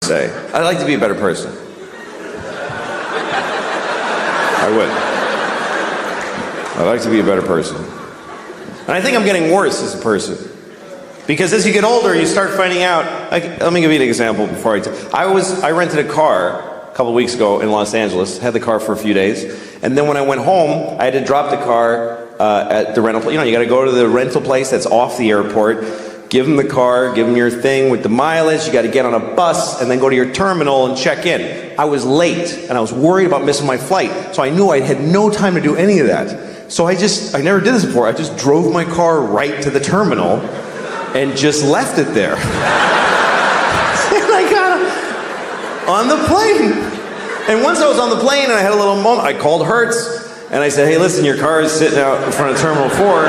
say. I'd like to be a better person. I would. I'd like to be a better person. And I think I'm getting worse as a person. Because as you get older, you start finding out, let me give you an example before I rented a car a couple weeks ago in Los Angeles, had the car for a few days, and then when I went home, I had to drop the car at the rental place. You know, you gotta go to the rental place that's off the airport, give them the car, give them your thing with the mileage, you gotta get on a bus, and then go to your terminal and check in. I was late, and I was worried about missing my flight, so I knew I had no time to do any of that. So I never did this before, I just drove my car right to the terminal, and just left it there. And I got on the plane. And once I was on the plane and I had a little moment, I called Hertz and I said, hey, listen, your car is sitting out in front of Terminal 4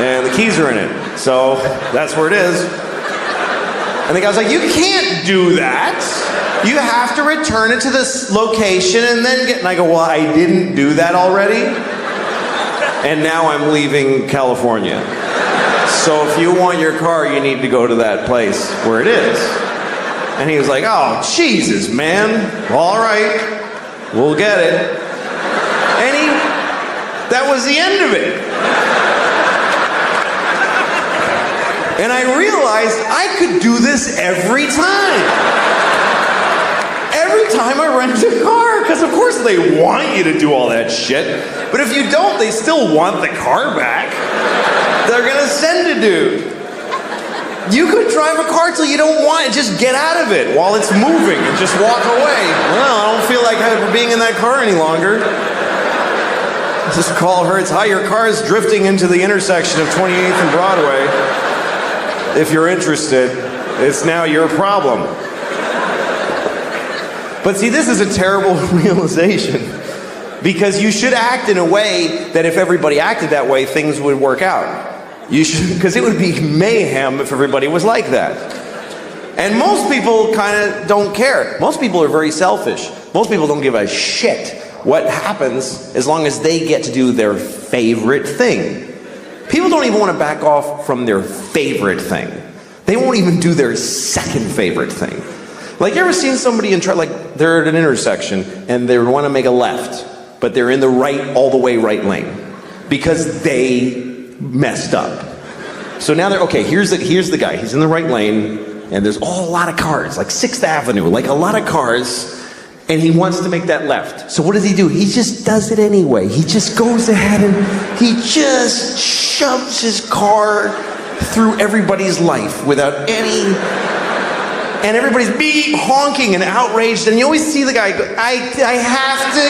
and the keys are in it. So that's where it is. And the guy was like, you can't do that. You have to return it to this location and then and I go, well, I didn't do that already. And now I'm leaving California. So if you want your car, you need to go to that place where it is. And he was like, oh, Jesus, man. All right, we'll get it. And that was the end of it. And I realized I could do this every time. Every time I rent a car, because of course they want you to do all that shit. But if you don't, they still want the car back. They're gonna send a dude. You could drive a car till you don't want it, just get out of it while it's moving and just walk away. Well, I don't feel like being in that car any longer. Just call Hertz, hi, your car is drifting into the intersection of 28th and Broadway. If you're interested, it's now your problem. But see, this is a terrible realization. Because you should act in a way that if everybody acted that way, things would work out. You should, because it would be mayhem if everybody was like that. And most people kind of don't care. Most people are very selfish. Most people don't give a shit what happens as long as they get to do their favorite thing. People don't even want to back off from their favorite thing. They won't even do their second favorite thing. Like, you ever seen somebody like they're at an intersection and they want to make a left, but they're in the all the way right lane because they messed up. So now okay, here's the guy, he's in the right lane and there's a lot of cars, like 6th Avenue, like a lot of cars, and he wants to make that left. So what does he do? He just does it anyway. He just goes ahead and he just shoves his car through everybody's life without any... And everybody's beep, honking and outraged, and you always see the guy go, I have to.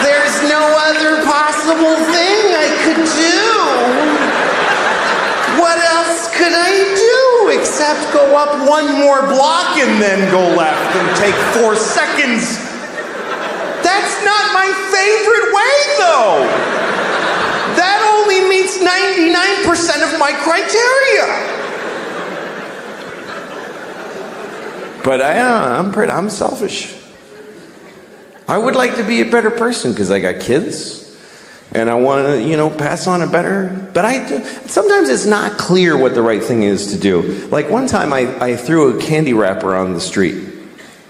There's no other possible thing I could do. What else could I do except go up one more block and then go left and take 4 seconds? That's not my favorite way, though. That only meets 99% of my criteria. But I'm selfish. I would like to be a better person because I got kids and I want to, pass on a better, but sometimes it's not clear what the right thing is to do. Like one time I threw a candy wrapper on the street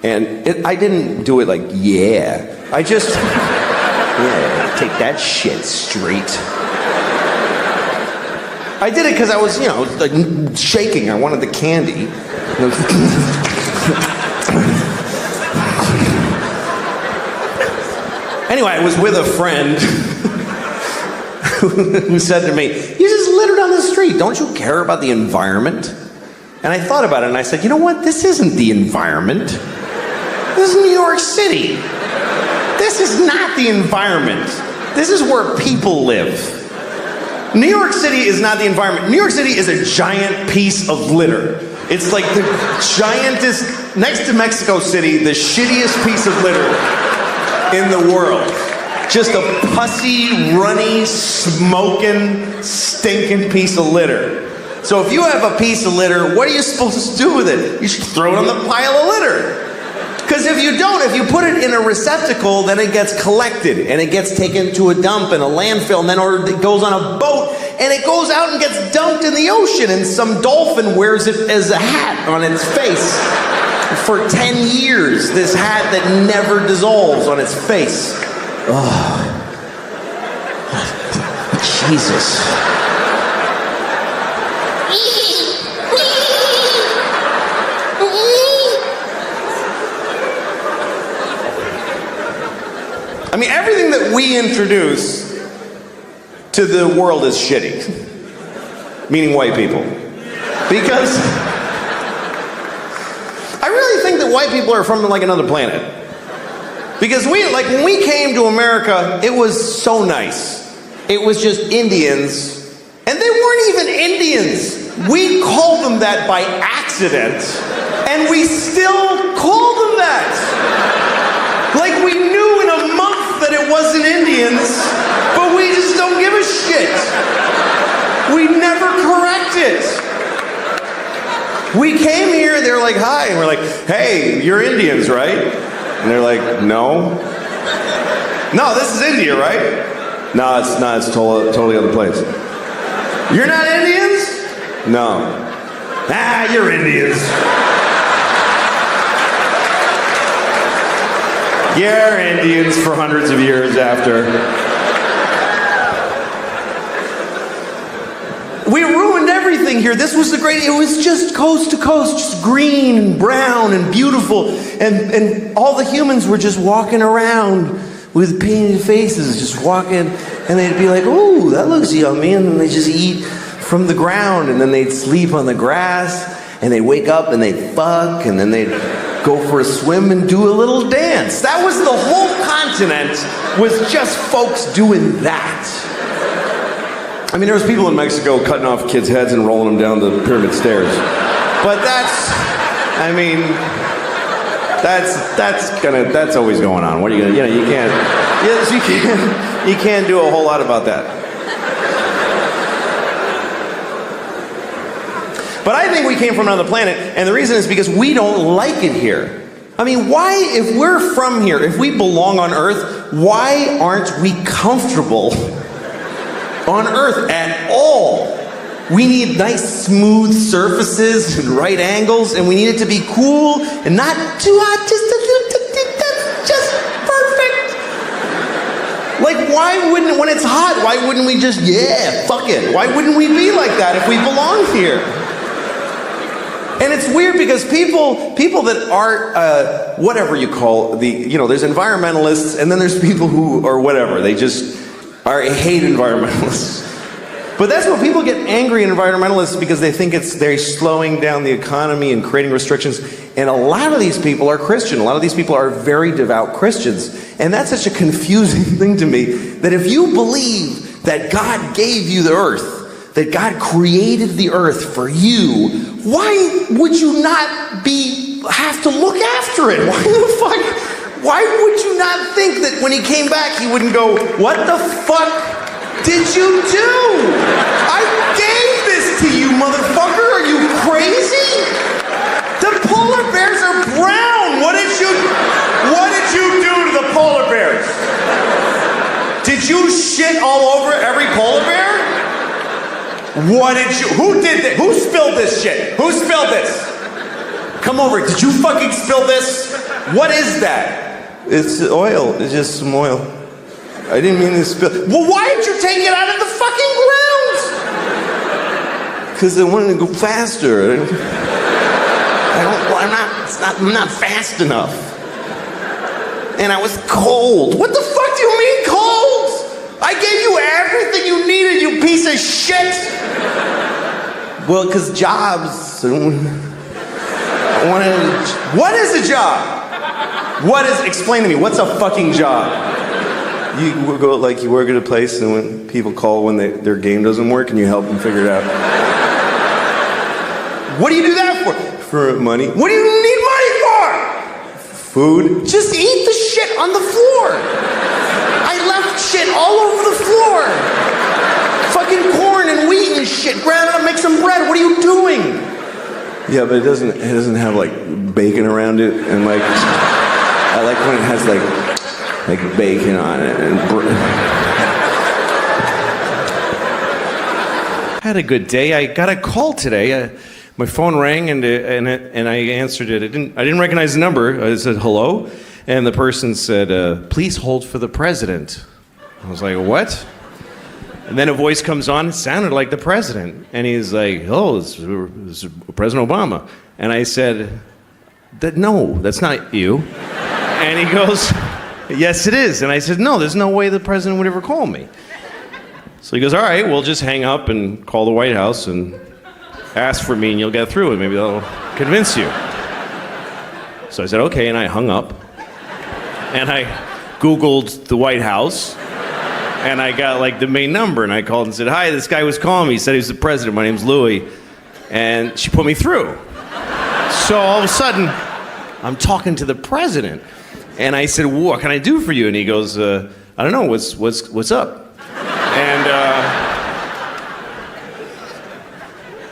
and I didn't do it like, yeah. I just, yeah, take that shit straight. I did it because I was, like shaking. I wanted the candy. Anyway, I was with a friend who said to me, you just littered on the street. Don't you care about the environment? And I thought about it and I said, you know what? This isn't the environment. This is New York City. This is not the environment. This is where people live. New York City is not the environment. New York City is a giant piece of litter. It's like the giantest, next to Mexico City, the shittiest piece of litter in the world. Just a pussy, runny, smoking, stinking piece of litter. So if you have a piece of litter, what are you supposed to do with it? You should throw it on the pile of litter. Because if you don't, if you put it in a receptacle, then it gets collected and it gets taken to a dump in a landfill, and then it goes on a boat and it goes out and gets dumped in the ocean, and some dolphin wears it as a hat on its face. for 10 years, this hat that never dissolves on its face. Oh, Jesus. I mean, everything that we introduce to the world is shitty. Meaning white people. Because I really think that white people are from like another planet. Because when we came to America, it was so nice. It was just Indians, and they weren't even Indians. We called them that by accident, and we still call them that. Like we knew in a month that it wasn't Indians, but we just don't give a shit. We never correct it. We came here, and they're like, hi, and we're like, hey, you're Indians, right? And they're like, no. No, this is India, right? No, it's not. It's totally other place. You're not Indians? No. Ah, you're Indians. You're Indians for hundreds of years after. We ruined everything here. This was it was just coast to coast, just green and brown and beautiful. And all the humans were just walking around with painted faces, just walking, and they'd be like, ooh, that looks yummy, and then they just eat from the ground, and then they'd sleep on the grass, and they'd wake up and they'd fuck, and then they'd go for a swim and do a little dance. That was the whole continent, was just folks doing that. I mean, there was people in Mexico cutting off kids' heads and rolling them down the pyramid stairs. But that's always going on. What are you gonna, you can't do a whole lot about that. But I think we came from another planet, and the reason is because we don't like it here. I mean, why, if we're from here, if we belong on Earth, why aren't we comfortable on Earth at all? We need nice smooth surfaces and right angles, and we need it to be cool and not too hot, just perfect. Like, when it's hot, why wouldn't we just, fuck it? Why wouldn't we be like that if we belong here? And it's weird because people that are, whatever you call there's environmentalists, and then there's people who are whatever, they just hate environmentalists. But that's what people get angry at environmentalists, because they think they're slowing down the economy and creating restrictions. And a lot of these people are Christian. A lot of these people are very devout Christians. And that's such a confusing thing to me, that if you believe that God gave you the earth, that God created the earth for you, why would you not have to look after it? Why would you not think that when he came back, he wouldn't go, what the fuck did you do? I gave this to you, motherfucker. Are you crazy? The polar bears are brown. What did you do to the polar bears? Did you shit all over every polar bear? Who did this? Who spilled this shit? Who spilled this? Come over. Did you fucking spill this? What is that? It's oil. It's just some oil. I didn't mean to spill. Well, why did you take it out of the fucking ground? Because I wanted to go faster. I'm not fast enough. And I was cold. What the fuck do you mean cold? I gave you everything you needed, you piece of shit. Well, because jobs. What is a job? Explain to me, what's a fucking job? You work at a place, and when people call when their game doesn't work, and you help them figure it out. What do you do that for? For money. What do you need money for? Food. Just eat the shit on the floor. I left shit all over the floor. Fucking corn and wheat and shit. Ground it up, make some bread. What are you doing? Yeah, but it doesn't have like bacon around it, and like I like when it has like bacon on it and I had a good day. I got a call today. my phone rang and I answered it. I didn't recognize the number. I said, hello? And the person said, please hold for the president. I was like, what? And then a voice comes on. It sounded like the president. And he's like, oh, this is President Obama. And I said, no, that's not you. And he goes, yes, it is. And I said, no, there's no way the president would ever call me. So he goes, all right, we'll just hang up and call the White House and ask for me and you'll get through and maybe they'll convince you. So I said, okay, and I hung up. And I Googled the White House and I got like the main number and I called and said, hi, this guy was calling me. He said he was the president. My name's Louis. And she put me through. So all of a sudden, I'm talking to the president. And I said, what can I do for you? And he goes, I don't know, what's up? And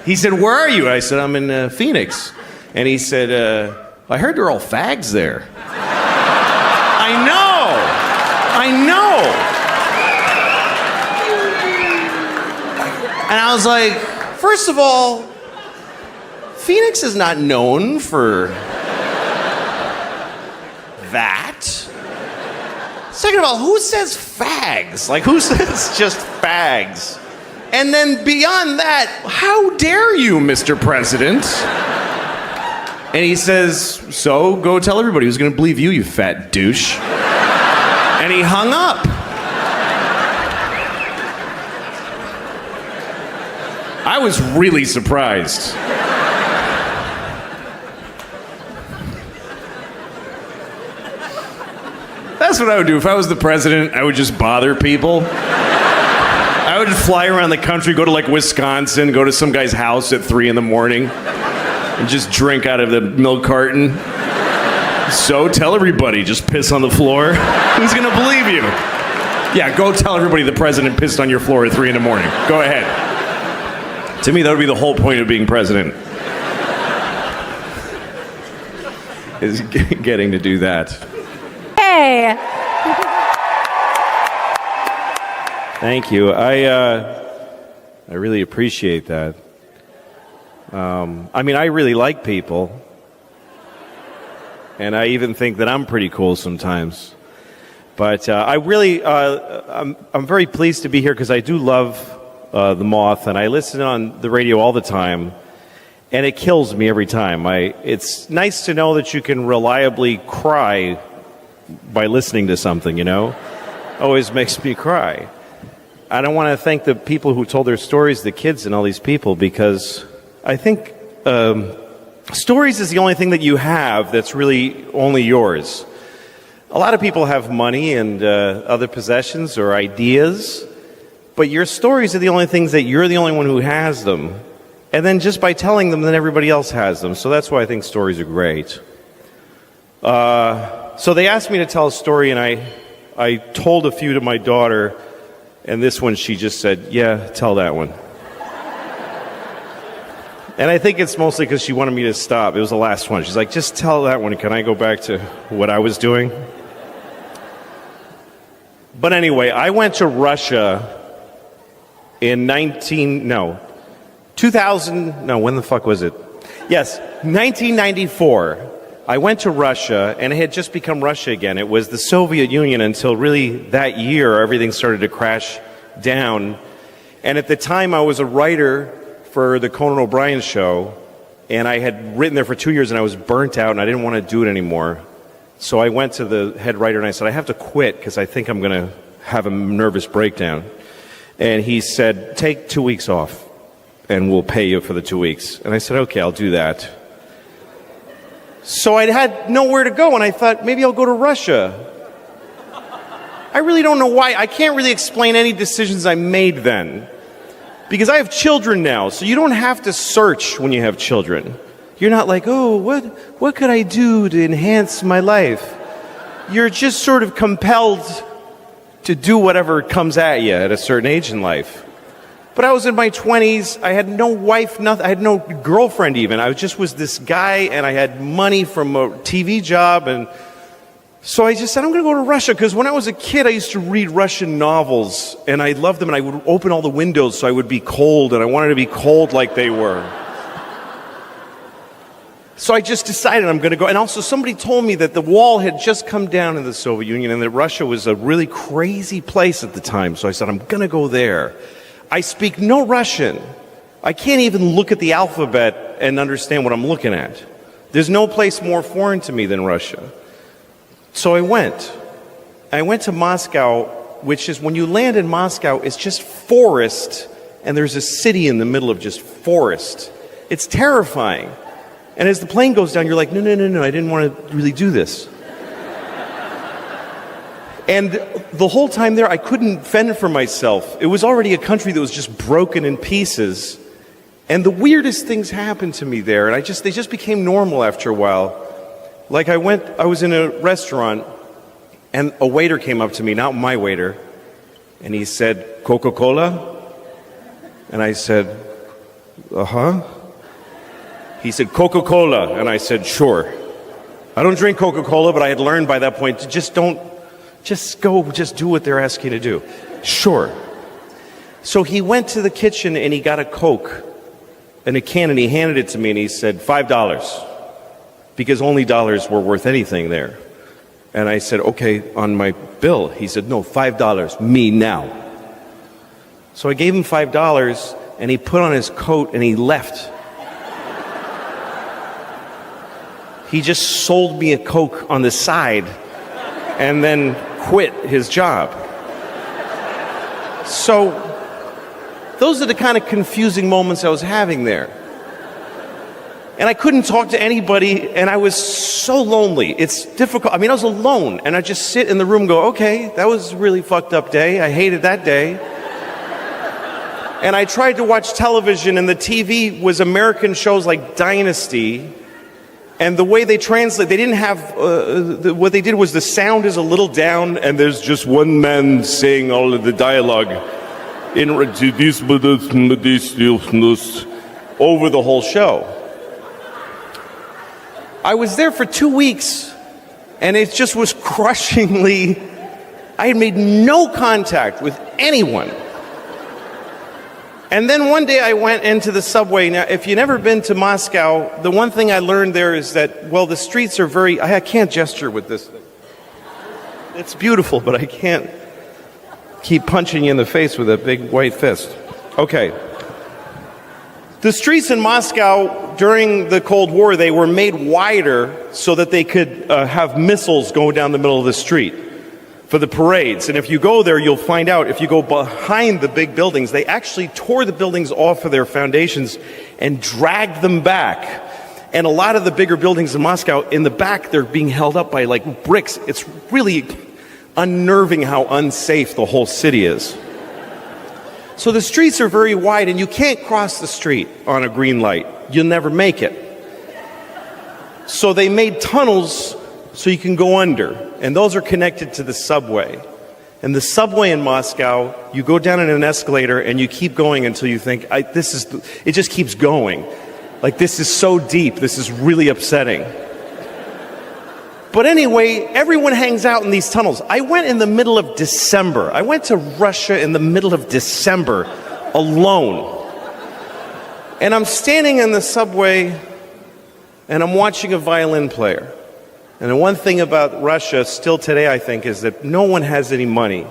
he said, where are you? I said, I'm in Phoenix. And he said, I heard they're all fags there. I know. And I was like, first of all, Phoenix is not known for that. Second of all, who says fags? Like, who says just fags? And then beyond that, how dare you, Mr. President? And he says, so go tell everybody who's going to believe you, you fat douche. And he hung up. I was really surprised. That's what I would do. If I was the president, I would just bother people. I would fly around the country, go to like Wisconsin, go to some guy's house at 3 a.m. and just drink out of the milk carton. So tell everybody, just piss on the floor. Who's gonna believe you? Yeah, go tell everybody the president pissed on your floor at 3 a.m. Go ahead. To me, that would be the whole point of being president. Is getting to do that. Hey! Thank you. I really appreciate that. I mean, I really like people. And I even think that I'm pretty cool sometimes. But I'm very pleased to be here because I do love The Moth, and I listen on the radio all the time. And it kills me every time. It's nice to know that you can reliably cry by listening to something, you know? Always makes me cry. I don't want to thank the people who told their stories, the kids and all these people, because I think stories is the only thing that you have that's really only yours. A lot of people have money and other possessions or ideas, but your stories are the only things that you're the only one who has them. And then just by telling them, then everybody else has them. So that's why I think stories are great. So they asked me to tell a story, and I told a few to my daughter, and this one she just said, yeah, tell that one. And I think it's mostly because she wanted me to stop. It was the last one. She's like, just tell that one. Can I go back to what I was doing? But anyway, I went to Russia in 1994. I went to Russia, and it had just become Russia again. It was the Soviet Union until really that year, everything started to crash down. And at the time, I was a writer for the Conan O'Brien show, and I had written there for 2 years, and I was burnt out, and I didn't want to do it anymore. So I went to the head writer, and I said, I have to quit, because I think I'm going to have a nervous breakdown. And he said, take 2 weeks off, and we'll pay you for the 2 weeks. And I said, okay, I'll do that. So I had nowhere to go, and I thought, maybe I'll go to Russia. I really don't know why. I can't really explain any decisions I made then. Because I have children now, so you don't have to search when you have children. You're not like, oh, what could I do to enhance my life? You're just sort of compelled to do whatever comes at you at a certain age in life. But I was in my 20s, I had no wife, nothing, I had no girlfriend even. I just was this guy, and I had money from a TV job, and so I just said, I'm going to go to Russia, because when I was a kid, I used to read Russian novels, and I loved them, and I would open all the windows so I would be cold, and I wanted to be cold like they were. So I just decided I'm going to go. And also somebody told me that the wall had just come down in the Soviet Union and that Russia was a really crazy place at the time. So I said, I'm going to go there. I speak no Russian. I can't even look at the alphabet and understand what I'm looking at. There's no place more foreign to me than Russia. So I went. I went to Moscow, which is, when you land in Moscow, it's just forest, and there's a city in the middle of just forest. It's terrifying. And as the plane goes down, you're like, no, I didn't want to really do this. And the whole time there, I couldn't fend for myself. It was already a country that was just broken in pieces. And the weirdest things happened to me there, and they just became normal after a while. Like I was in a restaurant, and a waiter came up to me, not my waiter, and he said, Coca-Cola? And I said, uh-huh. He said, Coca-Cola, and I said, sure. I don't drink Coca-Cola, but I had learned by that point to just do what they're asking you to do. Sure. So he went to the kitchen and he got a Coke in a can and he handed it to me and he said, $5. Because only dollars were worth anything there. And I said, okay, on my bill. He said, no, $5, me now. So I gave him $5 and he put on his coat and he left. He just sold me a Coke on the side and then quit his job. So those are the kind of confusing moments I was having there. And I couldn't talk to anybody, and I was so lonely. It's difficult. I mean, I was alone, and I just sit in the room and go, okay, that was a really fucked up day. I hated that day. And I tried to watch television, and the TV was American shows like Dynasty. And the way they translate, they didn't have, what they did was the sound is a little down, and there's just one man saying all of the dialogue over the whole show. I was there for 2 weeks, and it just was crushingly, I had made no contact with anyone. And then one day I went into the subway. Now, if you've never been to Moscow, the one thing I learned there is that, well, the streets are very, I can't gesture with this thing. It's beautiful, but I can't keep punching you in the face with a big white fist. Okay. The streets in Moscow during the Cold War, they were made wider so that they could have missiles go down the middle of the street for the parades. And if you go there, you'll find out, if you go behind the big buildings, they actually tore the buildings off of their foundations and dragged them back. And a lot of the bigger buildings in Moscow, in the back, they're being held up by like bricks. It's really unnerving how unsafe the whole city is. So the streets are very wide, and you can't cross the street on a green light. You'll never make it. So they made tunnels so you can go under, and those are connected to the subway. And the subway in Moscow, you go down in an escalator, and you keep going until you think, it just keeps going. Like, this is so deep, this is really upsetting. But anyway, everyone hangs out in these tunnels. I went in the middle of December. I went to Russia in the middle of December alone. And I'm standing in the subway and I'm watching a violin player. And the one thing about Russia still today, I think, is that no one has any money.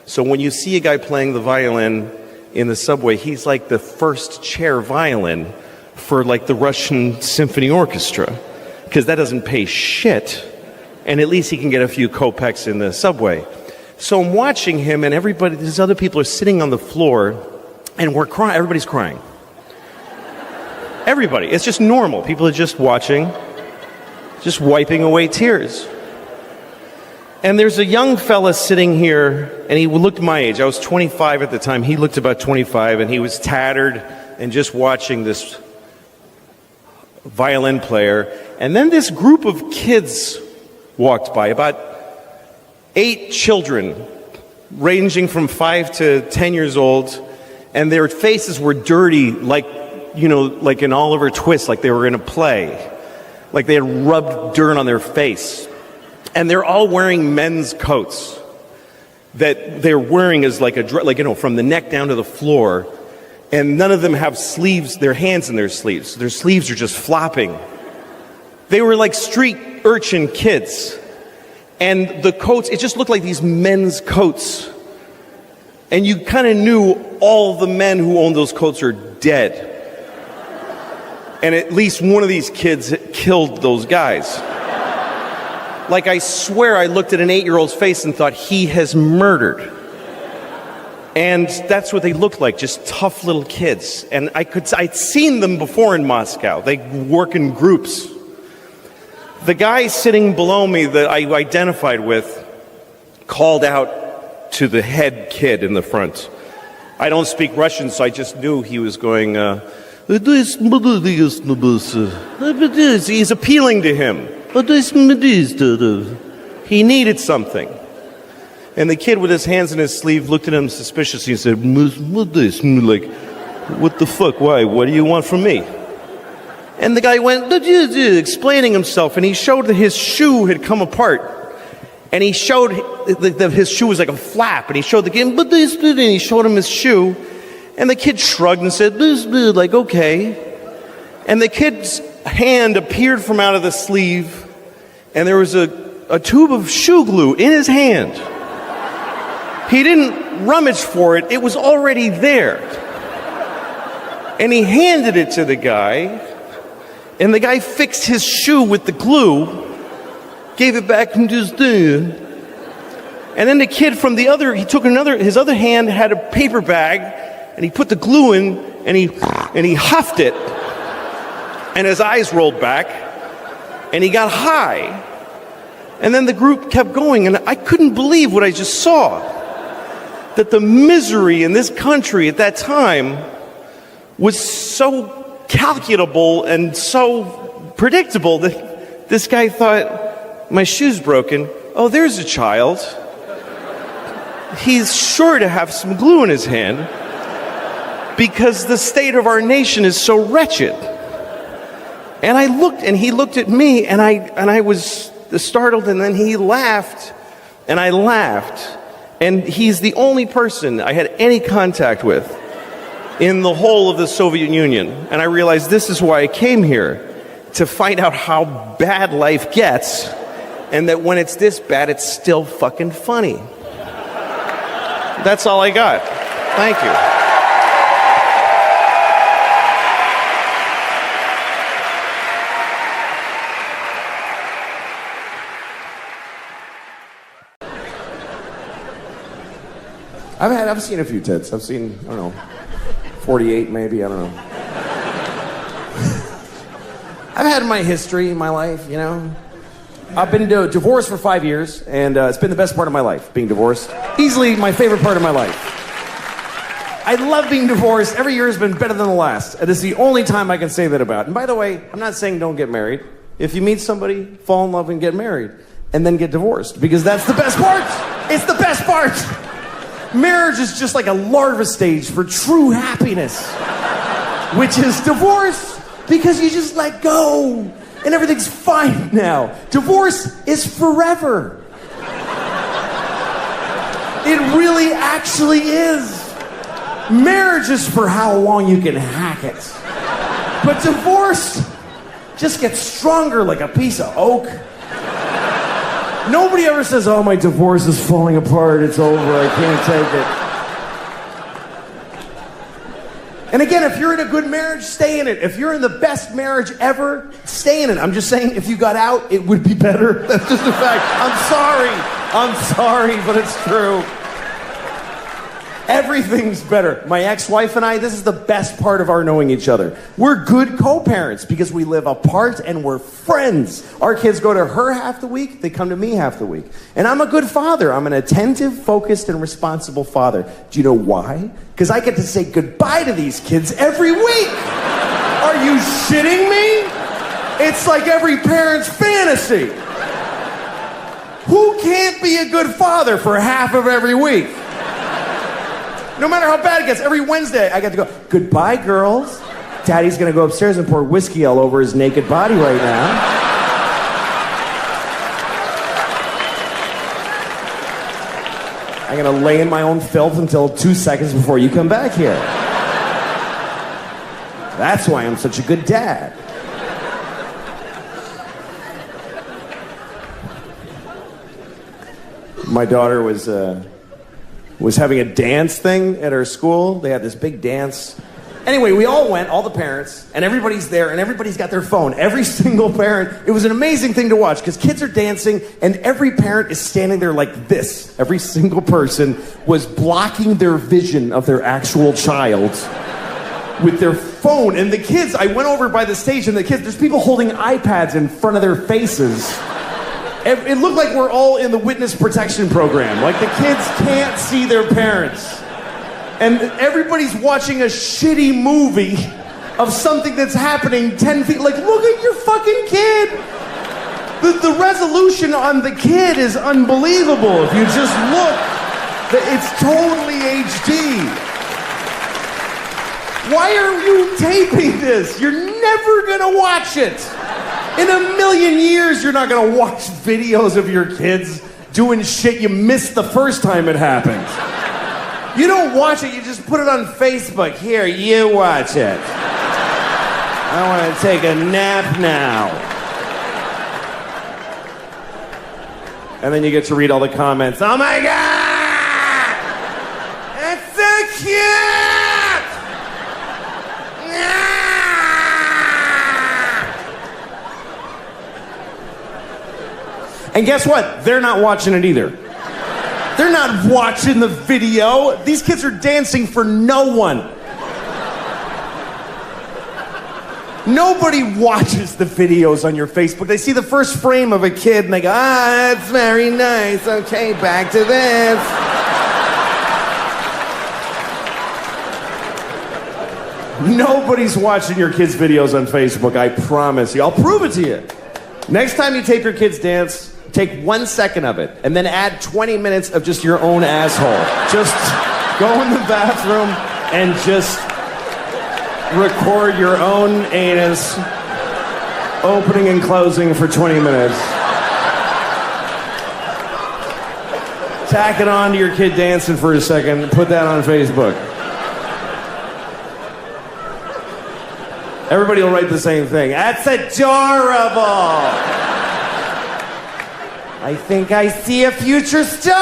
So when you see a guy playing the violin in the subway, he's like the first chair violin for like the Russian symphony orchestra, because that doesn't pay shit. And at least he can get a few kopecks in the subway. So I'm watching him, and these other people are sitting on the floor, and we're crying. Everybody's crying. Everybody. It's just normal. People are just watching, just wiping away tears. And there's a young fella sitting here, and he looked my age. I was 25 at the time. He looked about 25, and he was tattered and just watching this violin player. And then this group of kids walked by, about 8 children, ranging from 5 to 10 years old, and their faces were dirty, like in Oliver Twist, like they were in a play, like they had rubbed dirt on their face. And they're all wearing men's coats that they're wearing as from the neck down to the floor, and none of them have sleeves, their hands in their sleeves. Their sleeves are just flopping. They were like street urchin kids. And the coats, it just looked like these men's coats. And you kind of knew all the men who owned those coats are dead. And at least one of these kids killed those guys. Like, I swear I looked at an 8-year-old's face and thought, he has murdered. And that's what they looked like, just tough little kids. And I'd seen them before in Moscow. They work in groups. The guy sitting below me that I identified with called out to the head kid in the front. I don't speak Russian, so I just knew he was going, he's appealing to him. He needed something. And the kid with his hands in his sleeve looked at him suspiciously and said, like, what the fuck, why, what do you want from me? And the guy went, explaining himself, and he showed that his shoe had come apart. And he showed that his shoe was like a flap, and he showed the kid, and he showed him his shoe, and the kid shrugged and said, like, okay. And the kid's hand appeared from out of the sleeve, and there was a tube of shoe glue in his hand. He didn't rummage for it, it was already there. And he handed it to the guy, and the guy fixed his shoe with the glue, gave it back and just and then the kid from the other, he took his other hand had a paper bag, and he put the glue in, and he huffed it, and his eyes rolled back, and he got high. And then the group kept going, and I couldn't believe what I just saw. That the misery in this country at that time was so calculable and so predictable that this guy thought, my shoe's broken. Oh, there's a child. He's sure to have some glue in his hand because the state of our nation is so wretched. And I looked, and he looked at me, and I was startled, and then he laughed, and I laughed. And he's the only person I had any contact with in the whole of the Soviet Union. And I realized this is why I came here, to find out how bad life gets, and that when it's this bad, it's still fucking funny. That's all I got. Thank you. I've seen a few tits. I've seen, I don't know, 48 maybe, I don't know. I've had my history in my life, you know. I've been divorced for 5 years, and it's been the best part of my life, being divorced. Easily my favorite part of my life. I love being divorced. Every year has been better than the last. And this is the only time I can say that about. And by the way, I'm not saying don't get married. If you meet somebody, fall in love and get married, and then get divorced, because that's the best part. It's the best part. Marriage is just like a larva stage for true happiness, which is divorce, because you just let go and everything's fine now. Divorce is forever. It really actually is. Marriage is for how long you can hack it. But divorce just gets stronger like a piece of oak. Nobody ever says, oh, my divorce is falling apart, it's over, I can't take it. And again, if you're in a good marriage, stay in it. If you're in the best marriage ever, stay in it. I'm just saying, if you got out, it would be better. That's just a fact. I'm sorry, but it's true. Everything's better. My ex-wife and I, this is the best part of our knowing each other. We're good co-parents because we live apart and we're friends. Our kids go to her half the week, they come to me half the week. And I'm a good father. I'm an attentive, focused, and responsible father. Do you know why? Because I get to say goodbye to these kids every week. Are you shitting me? It's like every parent's fantasy. Who can't be a good father for half of every week? No matter how bad it gets, every Wednesday I get to go, goodbye, girls. Daddy's gonna go upstairs and pour whiskey all over his naked body right now. I'm gonna lay in my own filth until 2 seconds before you come back here. That's why I'm such a good dad. my daughter was having a dance thing at her school. They had this big dance. Anyway, we all went, all the parents, and everybody's there, and everybody's got their phone. Every single parent. It was an amazing thing to watch, because kids are dancing, and every parent is standing there like this. Every single person was blocking their vision of their actual child with their phone. And the kids, I went over by the stage, and the kids, there's people holding iPads in front of their faces. It looked like we're all in the witness protection program. Like, the kids can't see their parents. And everybody's watching a shitty movie of something that's happening 10 feet. Like, look at your fucking kid. The resolution on the kid is unbelievable. If you just look, it's totally HD. Why are you taping this? You're never gonna watch it. In a million years, you're not gonna watch videos of your kids doing shit you missed the first time it happened. You don't watch it, you just put it on Facebook. Here, you watch it. I want to take a nap now. And then you get to read all the comments. Oh my God! It's so cute! And guess what? They're not watching it either. They're not watching the video. These kids are dancing for no one. Nobody watches the videos on your Facebook. They see the first frame of a kid and they go, that's very nice. Okay, back to this. Nobody's watching your kids' videos on Facebook, I promise you. I'll prove it to you. Next time you tape your kids dance, take 1 second of it, and then add 20 minutes of just your own asshole. Just go in the bathroom and just record your own anus opening and closing for 20 minutes. Tack it on to your kid dancing for a second, put that on Facebook. Everybody will write the same thing. That's adorable! I think I see a future star!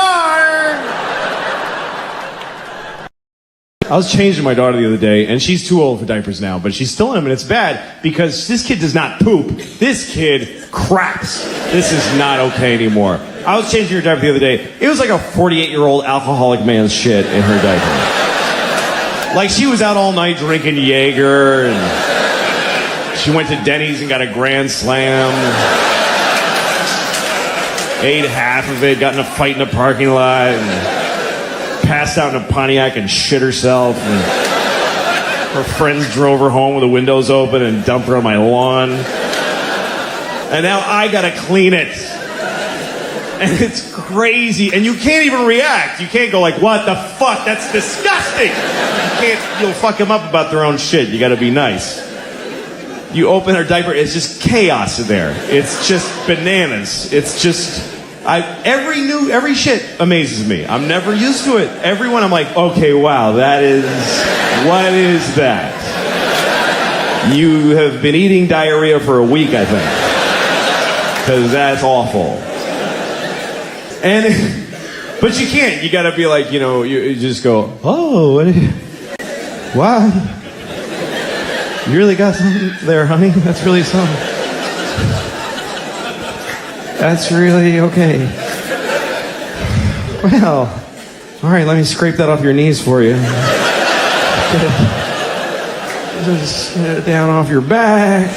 I was changing my daughter the other day, and she's too old for diapers now, but she's still in them, and it's bad because this kid does not poop. This kid craps. This is not okay anymore. I was changing her diaper the other day. It was like a 48-year-old alcoholic man's shit in her diaper. Like, she was out all night drinking Jaeger, and she went to Denny's and got a Grand Slam. Ate half of it, got in a fight in the parking lot, and passed out in a Pontiac and shit herself. And her friends drove her home with the windows open and dumped her on my lawn. And now I gotta clean it. And it's crazy. And you can't even react. You can't go like, what the fuck? That's disgusting. You'll fuck them up about their own shit. You gotta be nice. You open her diaper, it's just chaos in there. It's just bananas. It's just, every shit amazes me. I'm never used to it. Everyone, I'm like, okay, wow, what is that? You have been eating diarrhea for a week, I think. Because that's awful. But you can't. You gotta be like, you just go, oh, wow. You really got something there, honey? That's really something. That's really okay. Well, all right, let me scrape that off your knees for you. Just get it down off your back.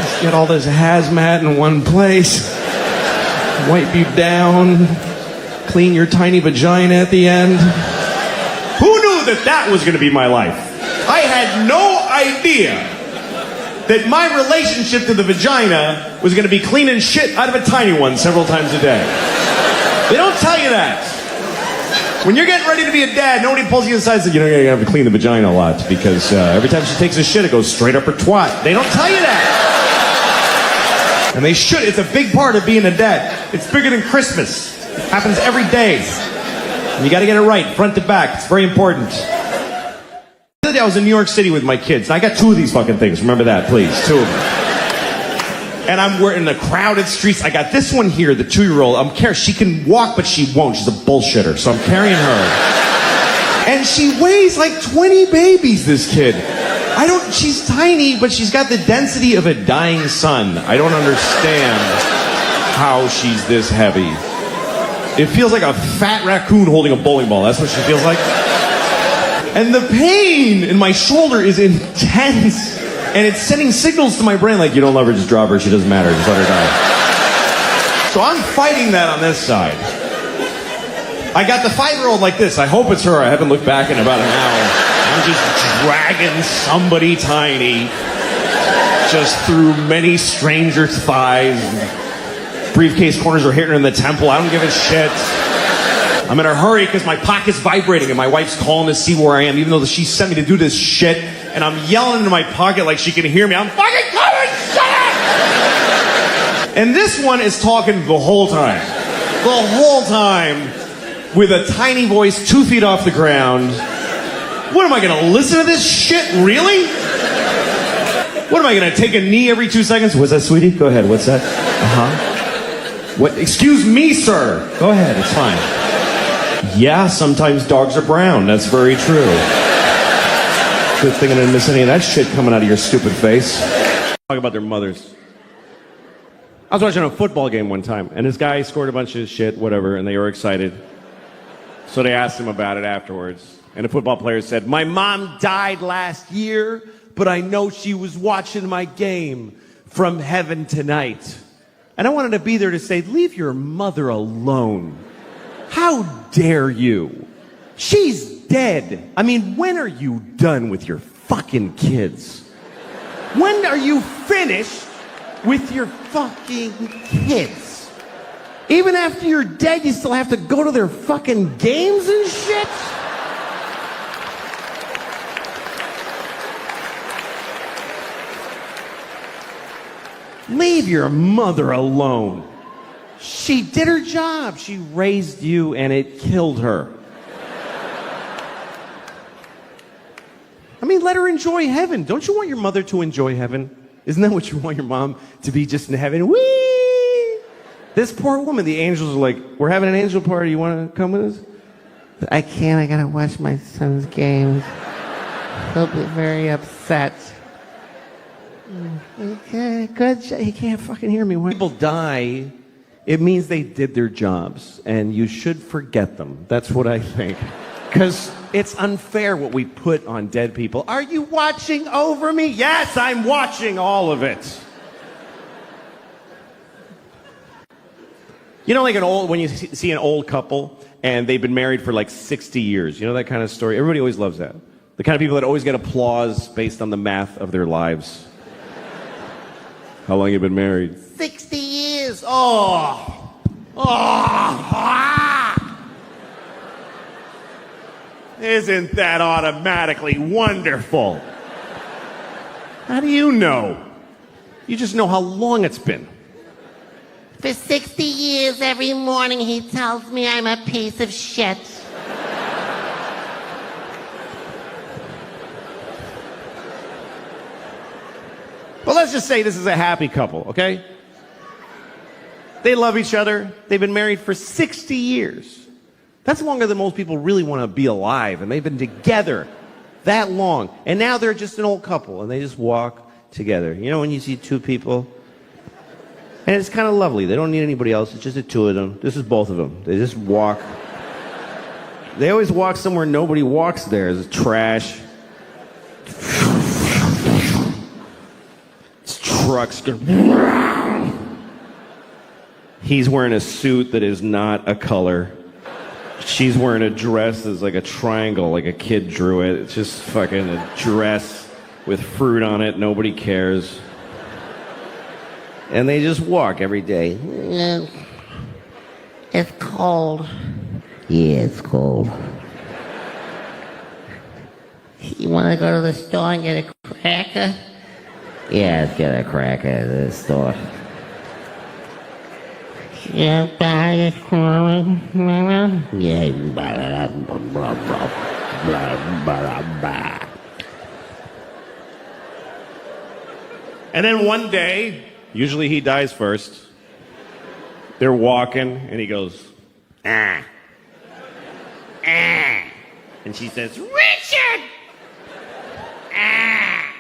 Just get all this hazmat in one place. Wipe you down. Clean your tiny vagina at the end. Who knew that was going to be my life? I had no idea that my relationship to the vagina was going to be cleaning shit out of a tiny one several times a day. They don't tell you that. When you're getting ready to be a dad, nobody pulls you aside and says, you're going to have to clean the vagina a lot because every time she takes a shit, it goes straight up her twat. They don't tell you that. And they should. It's a big part of being a dad. It's bigger than Christmas. It happens every day. And you got to get it right, front to back. It's very important. I was in New York City with my kids. I got 2 of these fucking things. Remember that, please. 2 of them. And we're in the crowded streets. I got this one here, the 2-year-old. I'm carrying. She can walk, but she won't. She's a bullshitter. So I'm carrying her. And she weighs like 20 babies, this kid. She's tiny, but she's got the density of a dying sun. I don't understand how she's this heavy. It feels like a fat raccoon holding a bowling ball. That's what she feels like. And the pain in my shoulder is intense. And it's sending signals to my brain like, you don't love her, just drop her. She doesn't matter. Just let her die. So I'm fighting that on this side. I got the 5-year-old like this. I hope it's her. I haven't looked back in about an hour. I'm just dragging somebody tiny just through many strangers' thighs. Briefcase corners are hitting her in the temple. I don't give a shit. I'm in a hurry because my pocket's vibrating and my wife's calling to see where I am, even though she sent me to do this shit. And I'm yelling into my pocket like she can hear me. I'm fucking coming! Shut up! And this one is talking the whole time. The whole time. With a tiny voice 2 feet off the ground. What am I gonna listen to this shit? Really? What am I gonna take a knee every 2 seconds? What's that, sweetie? Go ahead. What's that? What? Excuse me, sir. Go ahead. It's fine. Yeah, sometimes dogs are brown. That's very true. Good thing I didn't miss any of that shit coming out of your stupid face. Talk about their mothers. I was watching a football game one time, and this guy scored a bunch of shit, whatever, and they were excited. So they asked him about it afterwards. And the football player said, "My mom died last year, but I know she was watching my game from heaven tonight." And I wanted to be there to say, leave your mother alone. How dare you? She's dead. I mean, when are you done with your fucking kids? When are you finished with your fucking kids? Even after you're dead, you still have to go to their fucking games and shit? Leave your mother alone. She did her job. She raised you and it killed her. I mean, let her enjoy heaven. Don't you want your mother to enjoy heaven? Isn't that what you want your mom to be, just in heaven? Whee! This poor woman, the angels are like, "We're having an angel party. You want to come with us?" "I can't. I got to watch my son's games. He'll be very upset." Okay, good. He can't fucking hear me. When people die, it means they did their jobs, and you should forget them. That's what I think. Because it's unfair what we put on dead people. Are you watching over me? Yes, I'm watching all of it. You know, like when you see an old couple, and they've been married for like 60 years. You know that kind of story? Everybody always loves that. The kind of people that always get applause based on the math of their lives. How long you been married? 60 years. Oh. Isn't that automatically wonderful? How do you know? You just know how long it's been. For 60 years, every morning he tells me I'm a piece of shit. Well, let's just say this is a happy couple, okay? They love each other. They've been married for 60 years. That's longer than most people really want to be alive, and they've been together that long. And now they're just an old couple, and they just walk together. You know when you see two people? And it's kind of lovely. They don't need anybody else. It's just the two of them. This is both of them. They just walk. They always walk somewhere nobody walks there. It's trash. Trucks. He's wearing a suit that is not a color. She's wearing a dress that's like a triangle, like a kid drew it. It's just fucking a dress with fruit on it. Nobody cares. And they just walk every day. It's cold. Yeah, it's cold. You want to go to the store and get a cracker? Yeah, let's get a cracker at the store. Yeah, buy Yeah, And then one day, Usually he dies first. They're walking, and he goes, ah. Ah. And she says, Richard! Ah.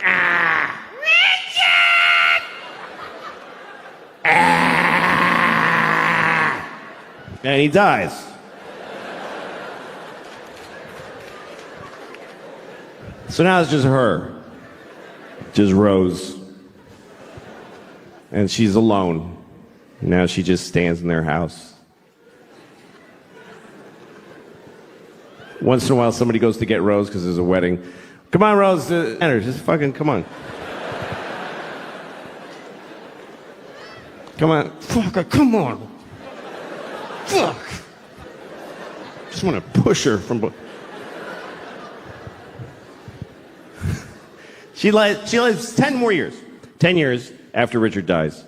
Ah. Richard! Ah. And he dies. So now it's just her. Just Rose. And she's alone. Now she just stands in their house. Once in a while, somebody goes to get Rose because there's a wedding. Come on, Rose. Enter. Just fucking come on. Come on. Fuck, come on. Fuck. Just want to push her from... She lives 10 more years. 10 years after Richard dies.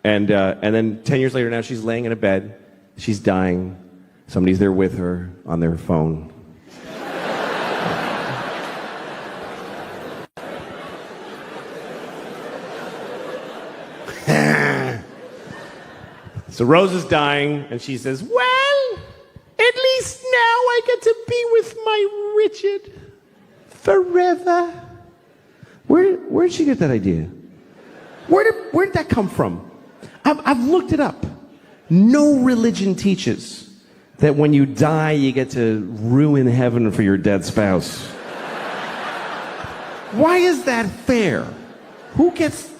And then 10 years later, now she's laying in a bed. She's dying. Somebody's there with her on their phone. So Rose is dying, and she says, well, at least now I get to be with my Richard forever. Where did she get that idea? Where did that come from? I've looked it up. No religion teaches that when you die, you get to ruin heaven for your dead spouse. Why is that fair? Who gets...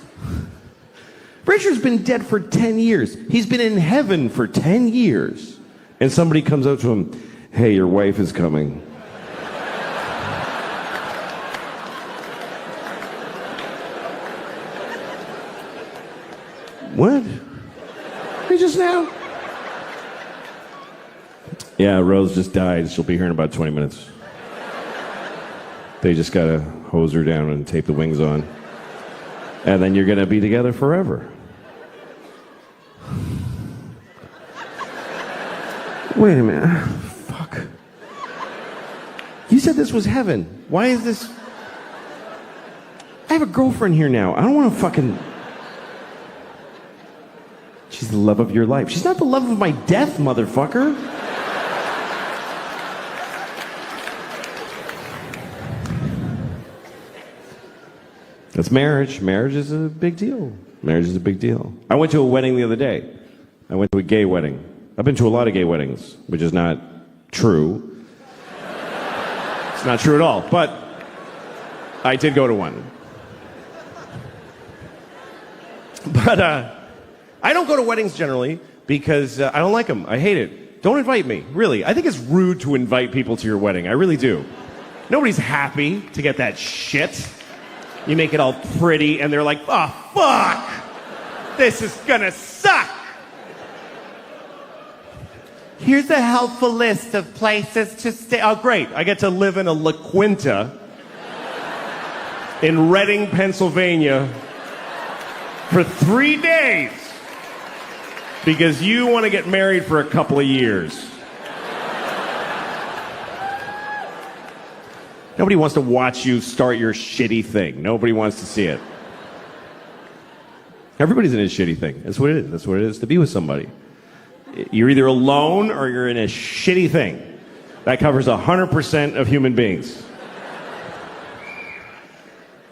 Richard's been dead for 10 years. He's been in heaven for 10 years. And somebody comes up to him, hey, your wife is coming. What? Hey, just now? Yeah, Rose just died. She'll be here in about 20 minutes. They just gotta hose her down and tape the wings on. And then you're gonna be together forever. Wait a minute. Fuck. You said this was heaven. Why is this... I have a girlfriend here now. I don't want to fucking... She's the love of your life. She's not the love of my death, motherfucker. That's marriage. Marriage is a big deal. Marriage is a big deal. I went to a wedding the other day. I went to a gay wedding. I've been to a lot of gay weddings, which is not true. It's not true at all, but I did go to one. But I don't go to weddings generally because I don't like them. I hate it. Don't invite me, really. I think it's rude to invite people to your wedding. I really do. Nobody's happy to get that shit. You make it all pretty, and they're like, oh, fuck! This is gonna suck! Here's a helpful list of places to stay. Oh, great. I get to live in a La Quinta in Reading, Pennsylvania for 3 days because you want to get married for a couple of years. Nobody wants to watch you start your shitty thing. Nobody wants to see it. Everybody's in a shitty thing. That's what it is. That's what it is to be with somebody. You're either alone or you're in a shitty thing. That covers 100% of human beings.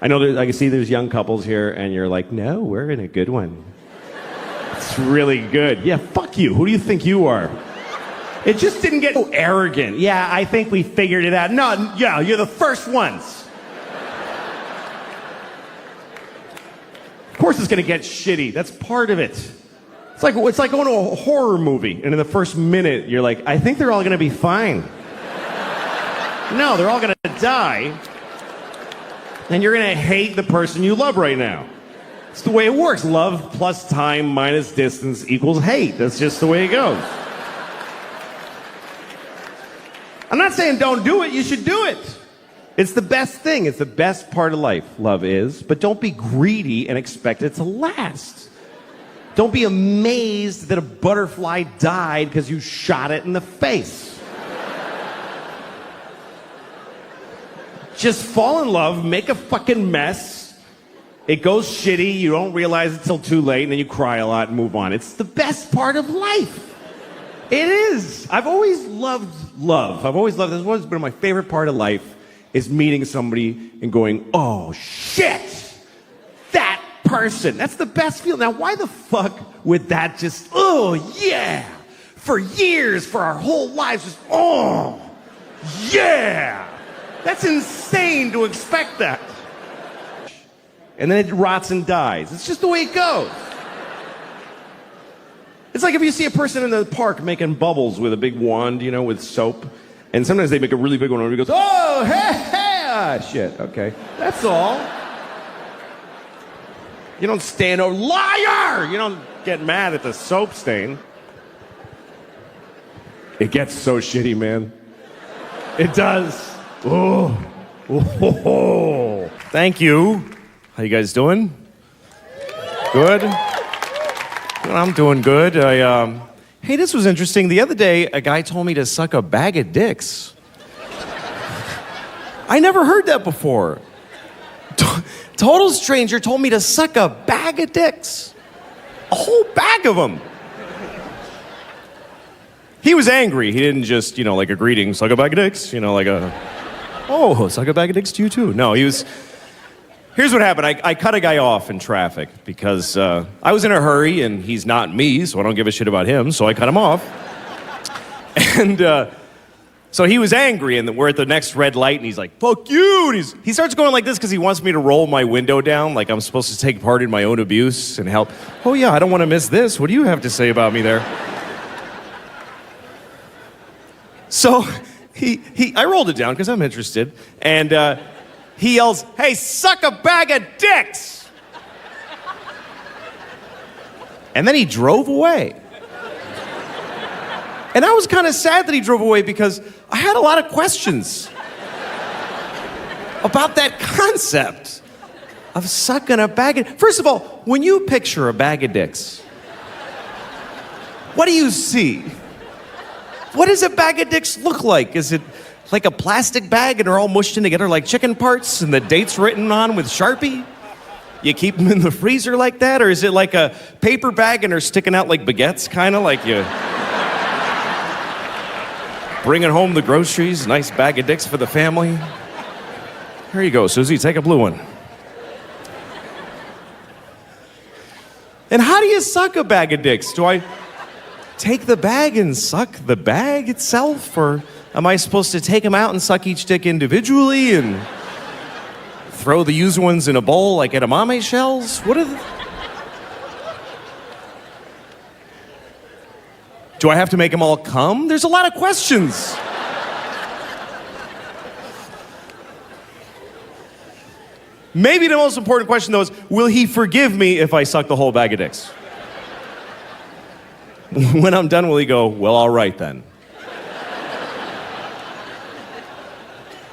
I know I can see there's young couples here and you're like, no, we're in a good one. It's really good. Yeah, fuck you. Who do you think you are? It just didn't get so arrogant. Yeah, I think we figured it out. No, yeah, you're the first ones. Of course it's going to get shitty. That's part of it. It's like going to a horror movie, and in the first minute, you're like, I think they're all going to be fine. No, they're all going to die, and you're going to hate the person you love right now. It's the way it works. Love plus time minus distance equals hate. That's just the way it goes. I'm not saying don't do it. You should do it. It's the best thing. It's the best part of life, love is. But don't be greedy and expect it to last. Don't be amazed that a butterfly died because you shot it in the face. Just fall in love, make a fucking mess, It goes shitty, you don't realize it till too late, and then you cry a lot and move on. It's the best part of life. It is. I've always loved love. I've always loved this. It's always been my favorite part of life is meeting somebody and going, oh shit, that person. That's the best feeling. Now, why the fuck would that just, oh yeah, for years, for our whole lives, just, oh yeah. That's insane to expect that. And then it rots and dies. It's just the way it goes. It's like if you see a person in the park making bubbles with a big wand, with soap, and sometimes they make a really big one and he goes, oh, hey, ah, shit, okay. That's all. You don't stand over, liar! You don't get mad at the soap stain. It gets so shitty, man. It does. Oh. Oh. Thank you. How you guys doing? Good? I'm doing good. Hey, this was interesting. The other day, a guy told me to suck a bag of dicks. I never heard that before. Total stranger told me to suck a bag of dicks. A whole bag of them. He was angry. He didn't just, like a greeting, suck a bag of dicks, like a, oh, suck a bag of dicks to you too. No, he was... Here's what happened. I cut a guy off in traffic because I was in a hurry and he's not me, so I don't give a shit about him, so I cut him off. And so he was angry, and we're at the next red light, and he's like, fuck you! And he starts going like this because he wants me to roll my window down like I'm supposed to take part in my own abuse and help. Oh yeah, I don't want to miss this. What do you have to say about me there? So I rolled it down because I'm interested, and he yells, hey, suck a bag of dicks! And then he drove away. And I was kind of sad that he drove away because I had a lot of questions about that concept of sucking a bag of... First of all, when you picture a bag of dicks, what do you see? What does a bag of dicks look like? Is it like a plastic bag and they're all mushed in together like chicken parts and the date's written on with Sharpie? You keep them in the freezer like that? Or is it like a paper bag and they're sticking out like baguettes, kind of like you bringing home the groceries, nice bag of dicks for the family? Here you go, Susie, take a blue one. And how do you suck a bag of dicks? Do I take the bag and suck the bag itself, or am I supposed to take them out and suck each dick individually and throw the used ones in a bowl like edamame shells? What are the... Do I have to make them all come? There's a lot of questions. Maybe the most important question, though, is will he forgive me if I suck the whole bag of dicks? When I'm done, will he go, well, all right then.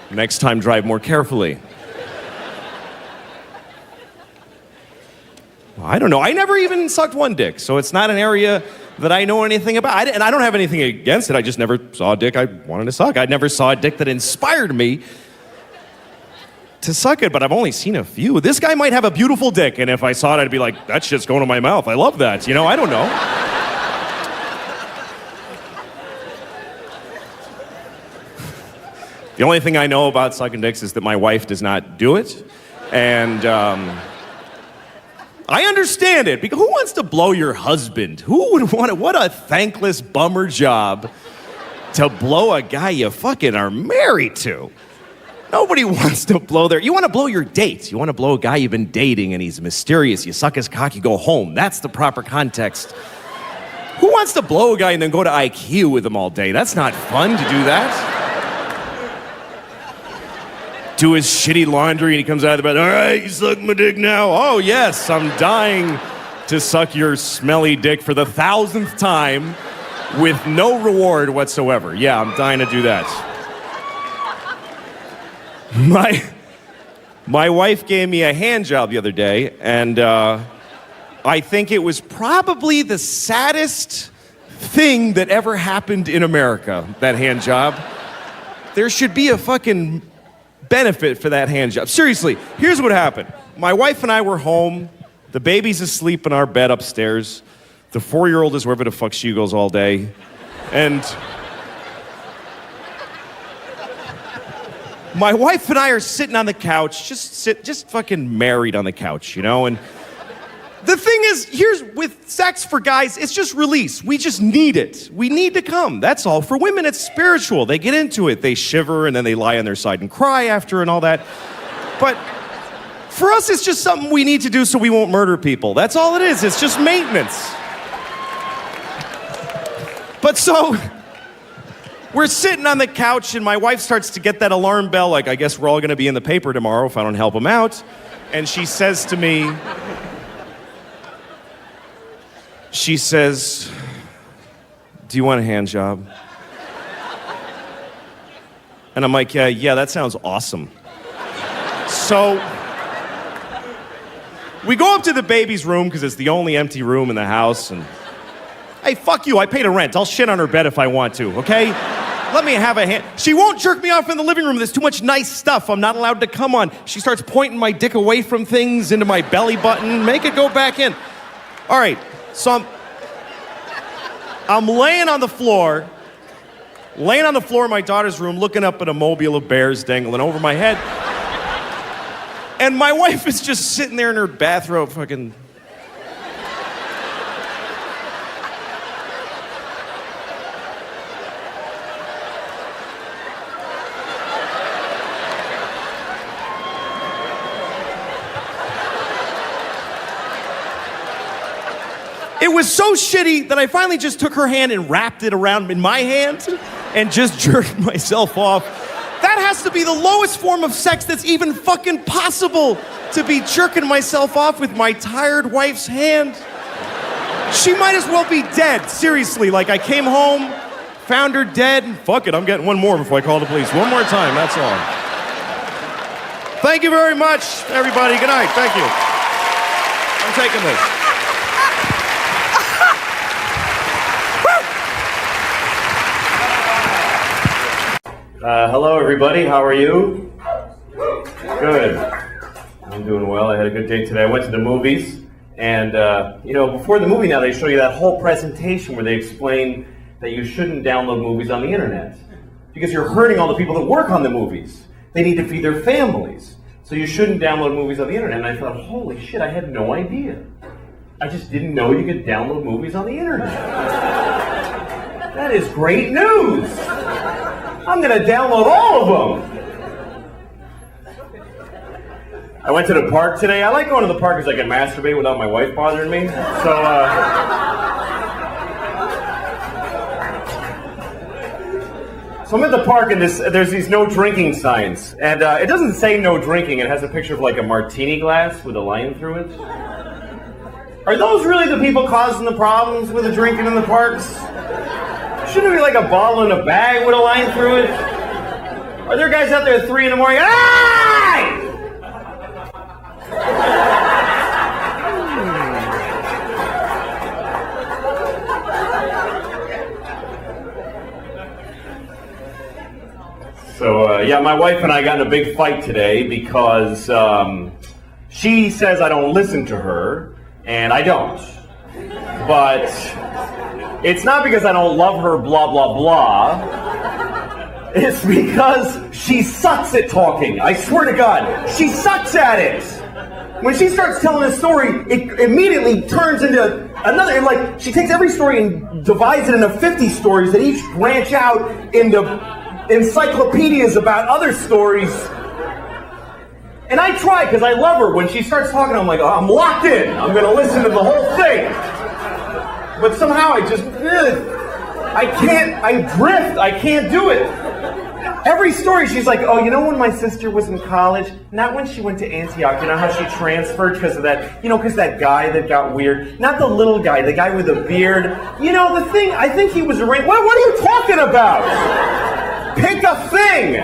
Next time, drive more carefully. I don't know. I never even sucked one dick, so it's not an area that I know anything about. And I don't have anything against it. I just never saw a dick I wanted to suck. I never saw a dick that inspired me to suck it, but I've only seen a few. This guy might have a beautiful dick, and if I saw it, I'd be like, that shit's going to my mouth. I love that. I don't know. The only thing I know about sucking dicks is that my wife does not do it. And I understand it, because who wants to blow your husband? Who would want it? What a thankless bummer job to blow a guy you fucking are married to. Nobody wants to blow you want to blow your date. You want to blow a guy you've been dating and he's mysterious. You suck his cock, you go home. That's the proper context. Who wants to blow a guy and then go to IQ with him all day? That's not fun to do that. Do his shitty laundry and he comes out of the bed, all right, you suck my dick now? Oh, yes, I'm dying to suck your smelly dick for the 1,000th time with no reward whatsoever. Yeah, I'm dying to do that. My wife gave me a hand job the other day, and I think it was probably the saddest thing that ever happened in America, that hand job. There should be a fucking benefit for that hand job. Seriously, here's what happened. My wife and I were home. The baby's asleep in our bed upstairs. The 4-year-old is wherever the fuck she goes all day. And my wife and I are sitting on the couch, just fucking married on the couch, you know? And the thing is, here's with sex for guys, it's just release. We just need it. We need to come. That's all. For women, it's spiritual. They get into it. They shiver and then they lie on their side and cry after and all that. But for us, it's just something we need to do so we won't murder people. That's all it is. It's just maintenance. But so, we're sitting on the couch and my wife starts to get that alarm bell, like, I guess we're all gonna be in the paper tomorrow if I don't help him out. And she says to me, do you want a hand job? And I'm like, yeah, that sounds awesome. So, we go up to the baby's room because it's the only empty room in the house, and hey, fuck you, I paid a rent. I'll shit on her bed if I want to, okay? Let me have a hand. She won't jerk me off in the living room. There's too much nice stuff I'm not allowed to come on. She starts pointing my dick away from things into my belly button. Make it go back in. All right, so I'm laying on the floor in my daughter's room, looking up at a mobile of bears dangling over my head. And my wife is just sitting there in her bathrobe fucking... It was so shitty that I finally just took her hand and wrapped it around in my hand and just jerked myself off. That has to be the lowest form of sex that's even fucking possible, to be jerking myself off with my tired wife's hand. She might as well be dead, seriously. Like, I came home, found her dead, and fuck it, I'm getting one more before I call the police. One more time, that's all. Thank you very much, everybody. Good night. Thank you. I'm taking this. Hello, everybody. How are you? Good. I'm doing well. I had a good day today. I went to the movies, and before the movie now, they show you that whole presentation where they explain that you shouldn't download movies on the internet because you're hurting all the people that work on the movies. They need to feed their families, so you shouldn't download movies on the internet. And I thought, holy shit, I had no idea. I just didn't know you could download movies on the internet. That is great news. I'm gonna download all of them. I went to the park today. I like going to the park because I can masturbate without my wife bothering me. So I'm at the park and there's these no drinking signs. And it doesn't say no drinking. It has a picture of like a martini glass with a line through it. Are those really the people causing the problems with the drinking in the parks? Shouldn't it be like a bottle in a bag with a line through it? Are there guys out there at 3 in the morning? Hey! So, my wife and I got in a big fight today because she says I don't listen to her, and I don't. But it's not because I don't love her, blah, blah, blah. It's because she sucks at talking. I swear to God, she sucks at it. When she starts telling a story, it immediately turns into another. And like, she takes every story and divides it into 50 stories that each branch out into encyclopedias about other stories. And I try, because I love her. When she starts talking, I'm like, oh, I'm locked in. I'm going to listen to the whole thing. But somehow I drift, I can't do it. Every story she's like, oh, you know when my sister was in college? Not when she went to Antioch, you know how she transferred because of that, because that guy that got weird? Not the little guy, the guy with a beard. You know, the thing, I think he was arranged. What are you talking about? Pick a thing.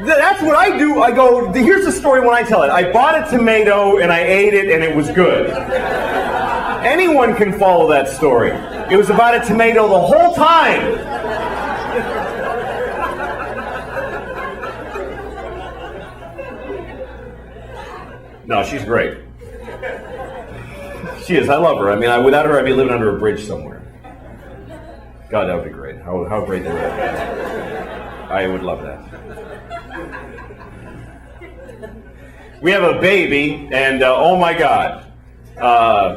That's what I do. I go, here's the story when I tell it. I bought a tomato and I ate it and it was good. Anyone can follow that story. It was about a tomato the whole time. No, she's great. She is. I love her. I mean, without her, I'd be living under a bridge somewhere. God, that would be great. How great that would be. I would love that. We have a baby, and oh my God.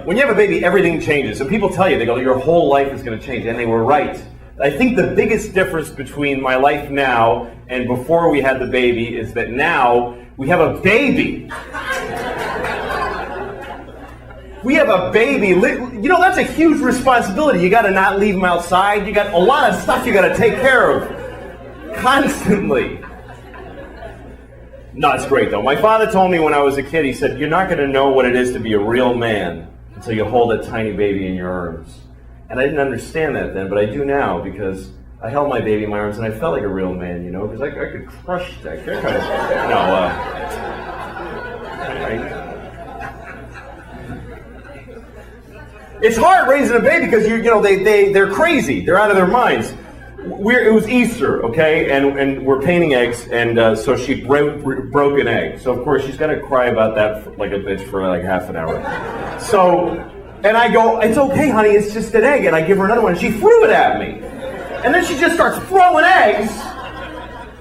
When you have a baby, everything changes. And people tell you, they go, your whole life is going to change. And they were right. I think the biggest difference between my life now and before we had the baby is that now we have a baby. We have a baby. You know, that's a huge responsibility. You got to not leave them outside. You got a lot of stuff you got to take care of constantly. No, it's great though. My father told me when I was a kid, he said, you're not going to know what it is to be a real man until you hold a tiny baby in your arms. And I didn't understand that then, but I do now because I held my baby in my arms and I felt like a real man, you know, because I could crush that. It's hard raising a baby because they're crazy. They're out of their minds. It was Easter, okay, and we're painting eggs, and so she broke an egg. So of course she's gonna cry about that like a bitch for like half an hour. So, and I go, it's okay, honey, it's just an egg, and I give her another one, and she threw it at me, and then she just starts throwing eggs,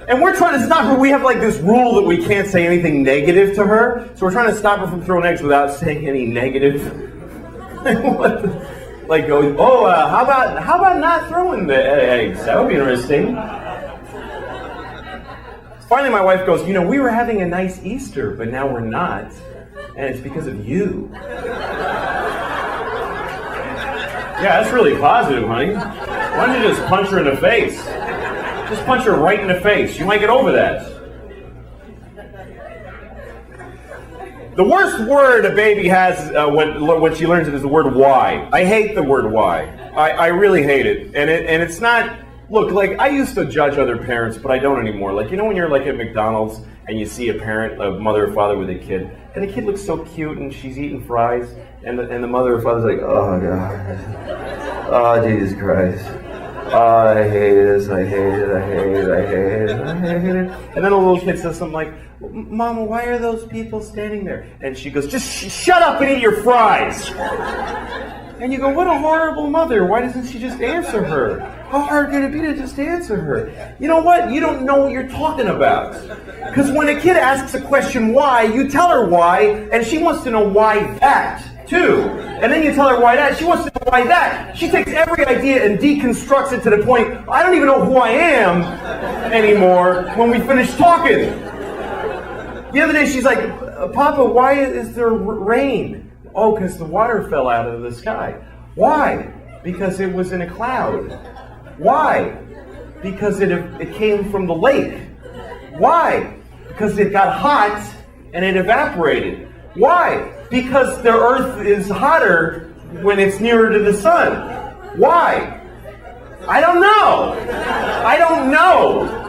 and we're trying to stop her. We have like this rule that we can't say anything negative to her, so we're trying to stop her from throwing eggs without saying any negative. Like goes, how about not throwing the eggs? That would be interesting. Finally, my wife goes, you know, we were having a nice Easter, but now we're not, and it's because of you. Yeah, that's really positive, honey. Why don't you just punch her in the face? Just punch her right in the face. You might get over that. The worst word a baby has when she learns it is the word why. I hate the word why. I really hate it. And it's not, look, like I used to judge other parents, but I don't anymore. Like, you know when you're like at McDonald's and you see a mother or father with a kid, and the kid looks so cute and she's eating fries, and the mother or father's like, oh God, oh Jesus Christ. I hate this, I hate it, I hate it, I hate it, I hate it. And then a little kid says something like, Mama, why are those people standing there? And she goes, just shut up and eat your fries. And you go, what a horrible mother. Why doesn't she just answer her? How hard could it be to just answer her? You know what? You don't know what you're talking about. Because when a kid asks a question why, you tell her why, and she wants to know why that. Too. And then you tell her why that. She wants to know why that. She takes every idea and deconstructs it to the point, I don't even know who I am anymore when we finish talking. The other day she's like, Papa, why is there rain? Oh, because the water fell out of the sky. Why? Because it was in a cloud. Why? Because it came from the lake. Why? Because it got hot and it evaporated. Why? Because the earth is hotter when it's nearer to the sun. Why? I don't know. I don't know.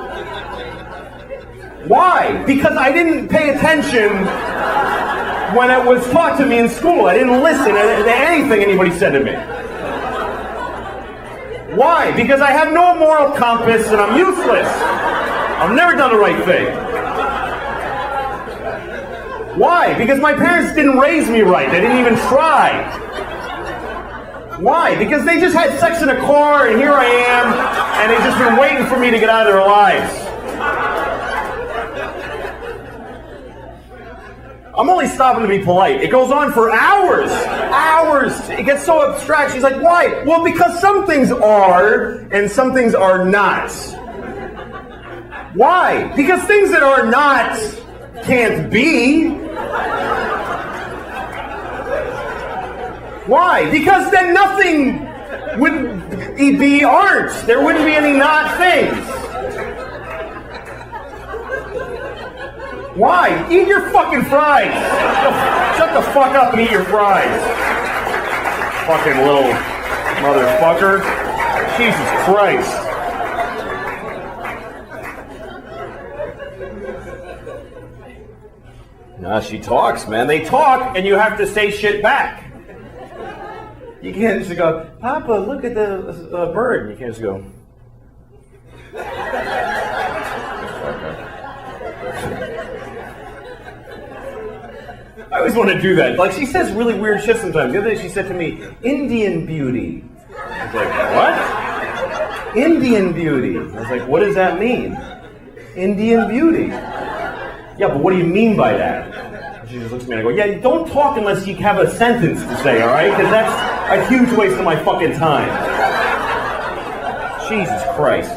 Why? Because I didn't pay attention when it was taught to me in school. I didn't listen to anything anybody said to me. Why? Because I have no moral compass and I'm useless. I've never done the right thing. Why? Because my parents didn't raise me right. They didn't even try. Why? Because they just had sex in a car and here I am and they've just been waiting for me to get out of their lives. I'm only stopping to be polite. It goes on for hours. Hours. It gets so abstract. She's like, why? Well, because some things are and some things are not. Why? Because things that are not can't be. Why? Because then nothing would be aren't. There wouldn't be any not things. Why? Eat your fucking fries. Shut the fuck up and eat your fries. Fucking little motherfucker. Jesus Christ. Nah, she talks, man. They talk, and you have to say shit back. You can't just go, Papa, look at the bird. You can't just go. always want to do that. Like, she says really weird shit sometimes. The other day she said to me, Indian beauty. I was like, what? Indian beauty. I was like, what does that mean? Indian beauty. Yeah, but what do you mean by that? And she just looks at me and I go, yeah, don't talk unless you have a sentence to say, all right? Because that's a huge waste of my fucking time. Jesus Christ.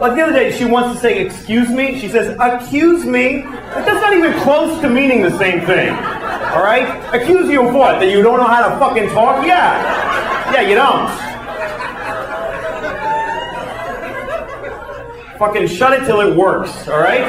Like the other day, she wants to say, excuse me. She says, accuse me. That's not even close to meaning the same thing. All right? Accuse you of what? That you don't know how to fucking talk? Yeah. Yeah, you don't. Fucking shut it till it works, all right?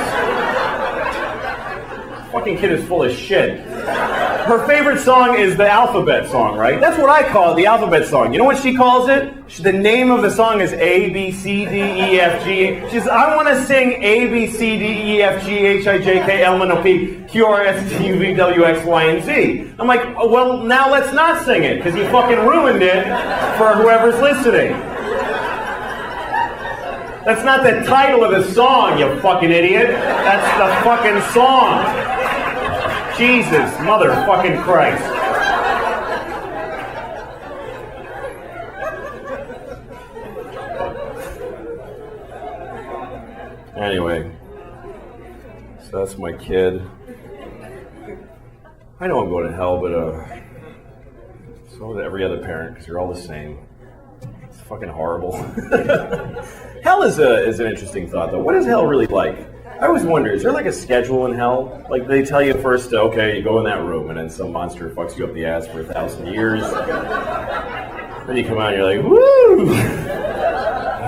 Fucking kid is full of shit. Her favorite song is the alphabet song, right? That's what I call it, the alphabet song. You know what she calls it? The name of the song is A, B, C, D, E, F, G. She says, I want to sing A, B, C, D, E, F, G, H, I, J, K, L, M, N, O, P, Q, R, S, T, U, V, W, X, Y, and Z. I'm like, oh, well, now let's not sing it, because you fucking ruined it for whoever's listening. That's not the title of the song, you fucking idiot. That's the fucking song. Jesus, motherfucking Christ. Anyway, so that's my kid. I know I'm going to hell, but so is every other parent, because you're all the same. It's fucking horrible. Hell is an interesting thought, though. What is hell really like? I always wonder, is there like a schedule in hell? Like they tell you first, okay, you go in that room, and then some monster fucks you up the ass for 1,000 years. Then you come out and you're like, woo!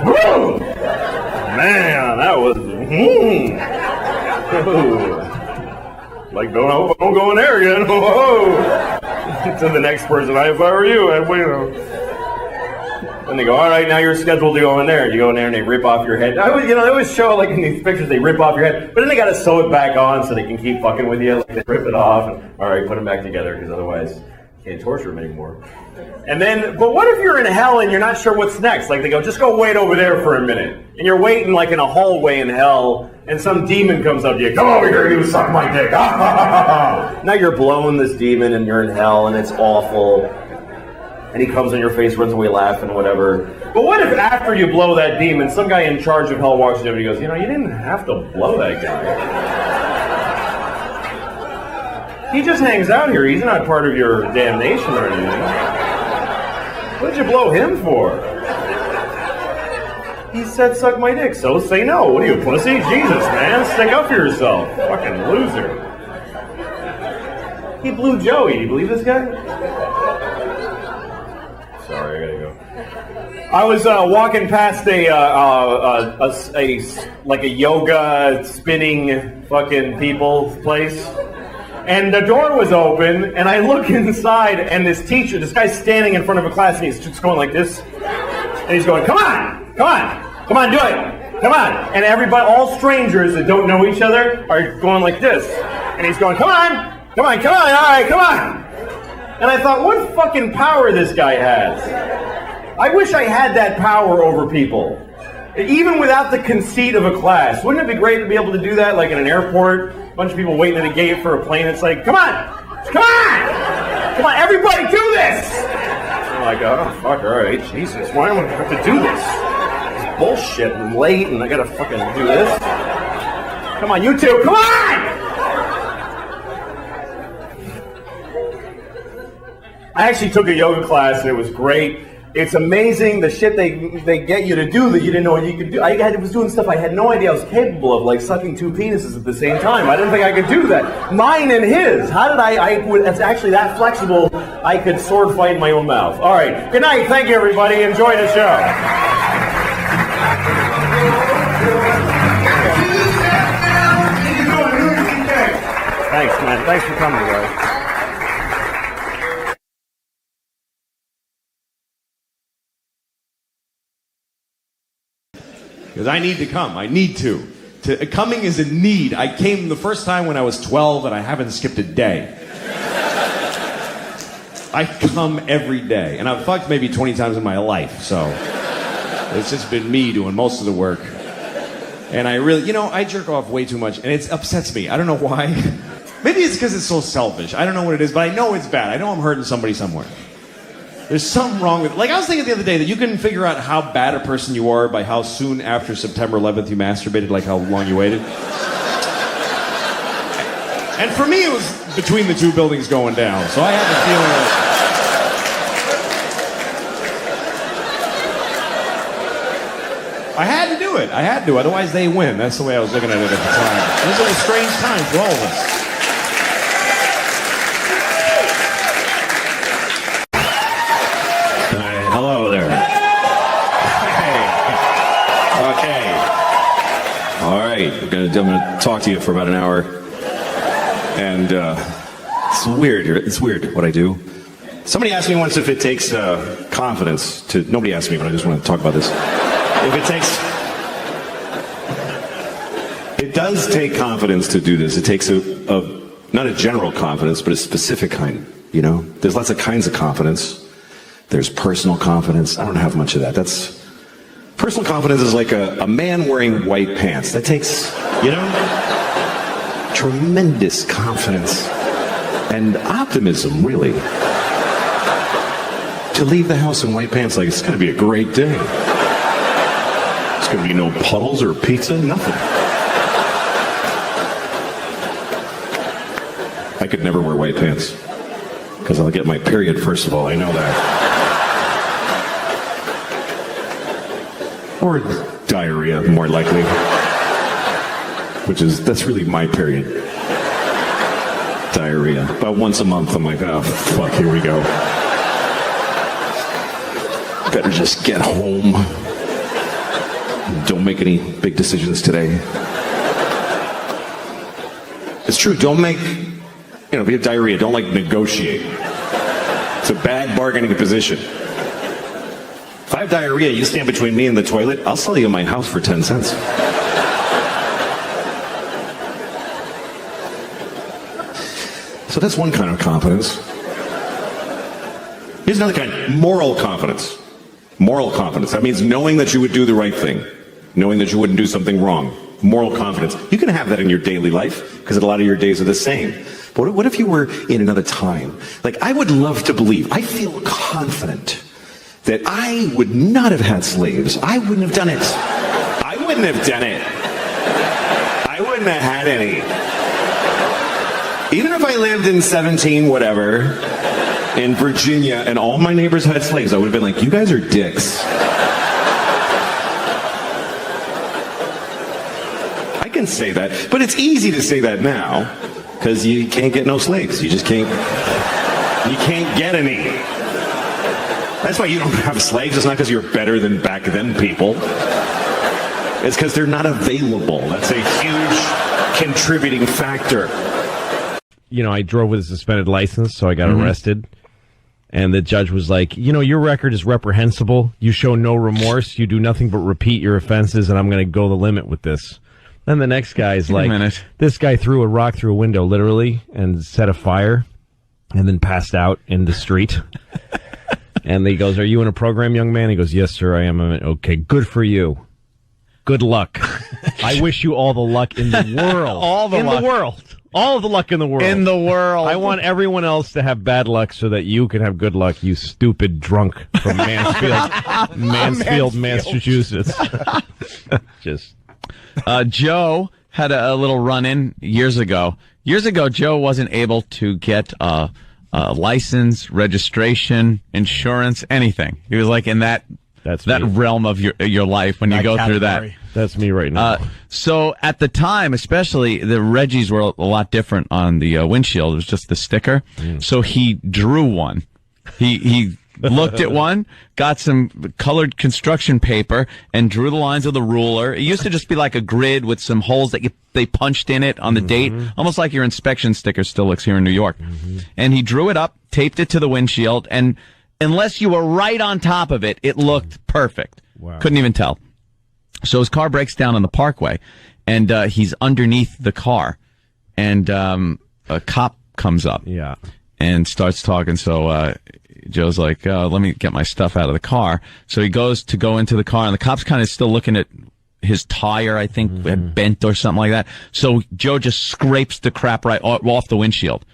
Woo! Man, that was, Like, don't go in there again. Whoa! To the next person, if I were you, I'd wait. And they go, all right, now you're scheduled to go in there. You go in there and they rip off your head. They always show, like in these pictures, they rip off your head, but then they got to sew it back on so they can keep fucking with you. Like they rip it off, and all right, put them back together because otherwise you can't torture them anymore. And then, but what if you're in hell and you're not sure what's next? Like they go, just go wait over there for a minute. And you're waiting like in a hallway in hell, and some demon comes up to you. Come over here, you suck my dick. Now you're blowing this demon and you're in hell and it's awful. And he comes in your face, runs away laughing, whatever. But what if after you blow that demon, some guy in charge of hell walks you up and he goes, you know, you didn't have to blow that guy. He just hangs out here. He's not part of your damnation or anything. What did you blow him for? He said, suck my dick, so say no. What are you, pussy? Jesus, man, stick up for yourself. Fucking loser. He blew Joey. Do you believe this guy? Sorry, I gotta go. I was walking past a yoga spinning fucking people place, and the door was open, and I look inside, and this guy's standing in front of a class, and he's just going like this, and he's going, come on, do it, come on, and everybody, all strangers that don't know each other, are going like this, and he's going, come on, all right, come on. And I thought, what fucking power this guy has. I wish I had that power over people. Even without the conceit of a class. Wouldn't it be great to be able to do that, like in an airport? A bunch of people waiting at a gate for a plane. It's like, come on, everybody do this. I'm like, oh, fuck, all right, Jesus, why am I going to have to do this? It's bullshit, I'm late, and I got to fucking do this. Come on, you two, come on! I actually took a yoga class and it was great. It's amazing the shit they get you to do that you didn't know you could do. I was doing stuff I had no idea I was capable of, like sucking two penises at the same time. I didn't think I could do that. Mine and his. How did it's actually that flexible, I could sword fight in my own mouth. All right. Good night. Thank you, everybody. Enjoy the show. Thanks, man. Thanks for coming, guys. Because I need to come. I need to. Coming is a need. I came the first time when I was 12 and I haven't skipped a day. I come every day. And I've fucked maybe 20 times in my life. So it's just been me doing most of the work. And I really, I jerk off way too much. And it upsets me. I don't know why. Maybe it's because it's so selfish. I don't know what it is, but I know it's bad. I know I'm hurting somebody somewhere. There's something wrong with it. Like, I was thinking the other day that you can figure out how bad a person you are by how soon after September 11th you masturbated, like how long you waited. And for me, it was between the two buildings going down, so I had the feeling that I had to do it. I had to, otherwise they win. That's the way I was looking at it at the time. This is a strange time for all of us. Hello there. Hey. Okay. All right. I'm gonna talk to you for about an hour. And it's weird. It's weird what I do. Somebody asked me once if it takes confidence to. Nobody asked me, but I just want to talk about this. If it takes. It does take confidence to do this. It takes not a general confidence, but a specific kind. You know, there's lots of kinds of confidence. There's personal confidence. I don't have much of that. Personal confidence is like a man wearing white pants. That takes, tremendous confidence and optimism, really. To leave the house in white pants like it's going to be a great day. There's going to be no puddles or pizza, nothing. I could never wear white pants because I'll get my period, first of all. I know that. Or diarrhea, more likely. That's really my period. Diarrhea. About once a month, I'm like, oh, fuck, here we go. Better just get home. Don't make any big decisions today. It's true, don't make, if you have diarrhea, don't negotiate. It's a bad bargaining position. If I have diarrhea, you stand between me and the toilet, I'll sell you my house for 10 cents. So that's one kind of confidence. Here's another kind, moral confidence. Moral confidence. That means knowing that you would do the right thing. Knowing that you wouldn't do something wrong. Moral confidence. You can have that in your daily life, because a lot of your days are the same. But what if you were in another time? I would love to believe, I feel confident that I would not have had slaves. I wouldn't have done it. I wouldn't have done it. I wouldn't have had any. Even if I lived in 17 whatever, in Virginia, and all my neighbors had slaves, I would have been like, you guys are dicks. I can say that, but it's easy to say that now, because you can't get no slaves. You just can't get any. That's why you don't have slaves. It's not because you're better than back then people. It's because they're not available. That's a huge contributing factor. I drove with a suspended license, so I got arrested. And the judge was like, your record is reprehensible. You show no remorse. You do nothing but repeat your offenses, and I'm going to go the limit with this. Then the next guy's like, this guy threw a rock through a window, literally, and set a fire, and then passed out in the street. And he goes, are you in a program, young man? He goes, yes, sir, I am. Okay, good for you. Good luck. I wish you all the luck in the world. All the world. All of the luck in the world. In the world. I want everyone else to have bad luck so that you can have good luck, you stupid drunk from Mansfield, Massachusetts. Joe had a little run-in years ago. Years ago, Joe wasn't able to get license, registration, insurance, anything. He was in that realm of your life when you go through that. That's me right now. So at the time, especially, the Reggies were a lot different on the windshield. It was just the sticker. So he drew one. He looked at one, got some colored construction paper, and drew the lines with a ruler. It used to just be like a grid with some holes that they punched in it on the date, almost like your inspection sticker still looks here in New York. And he drew it up, taped it to the windshield, and unless you were right on top of it, it looked perfect. Wow. Couldn't even tell. So his car breaks down on the parkway, and he's underneath the car, and a cop comes up and starts talking. So Joe's like, let me get my stuff out of the car. So he goes to go into the car, and the cop's kind of still looking at his tire, I think, had bent or something like that. So Joe just scrapes the crap right off the windshield.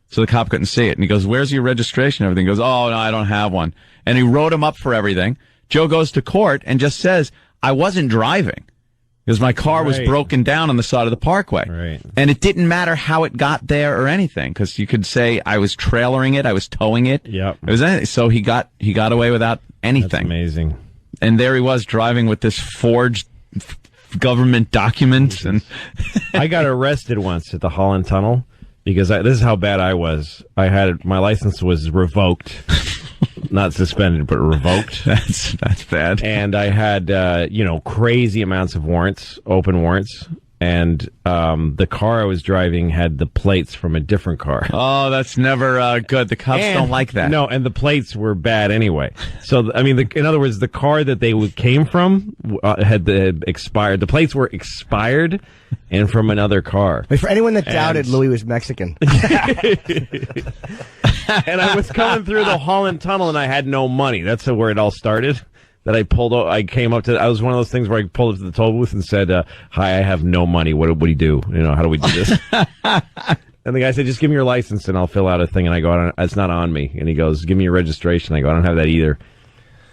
So the cop couldn't see it. And he goes, "Where's your registration?" Everything. He goes, "Oh, no, I don't have one." And he wrote him up for everything. Joe goes to court and just says, "I wasn't driving because my car was broken down on the side of the parkway." Right. And it didn't matter how it got there or anything, because you could say I was trailering it, I was towing it. Yep. It was anything. So he got away without anything. That's amazing. And there he was driving with this forged government document. And I got arrested once at the Holland Tunnel because this is how bad I was. My license was revoked. Not suspended, but revoked. that's bad. And I had, crazy amounts of warrants, open warrants. And the car I was driving had the plates from a different car. Oh, that's never good. The cops don't like that. No, and the plates were bad anyway. So, in other words, the car that they came from had expired. The plates were expired and from another car. Wait, for anyone that doubted Louis was Mexican. And I was coming through the Holland Tunnel, and I had no money. That's where it all started. That I came up to. I was one of those things where I pulled up to the toll booth and said, "Hi, I have no money. What do you do? How do we do this?" And the guy said, "Just give me your license, and I'll fill out a thing." And I go, "It's not on me." And he goes, "Give me your registration." I go, "I don't have that either."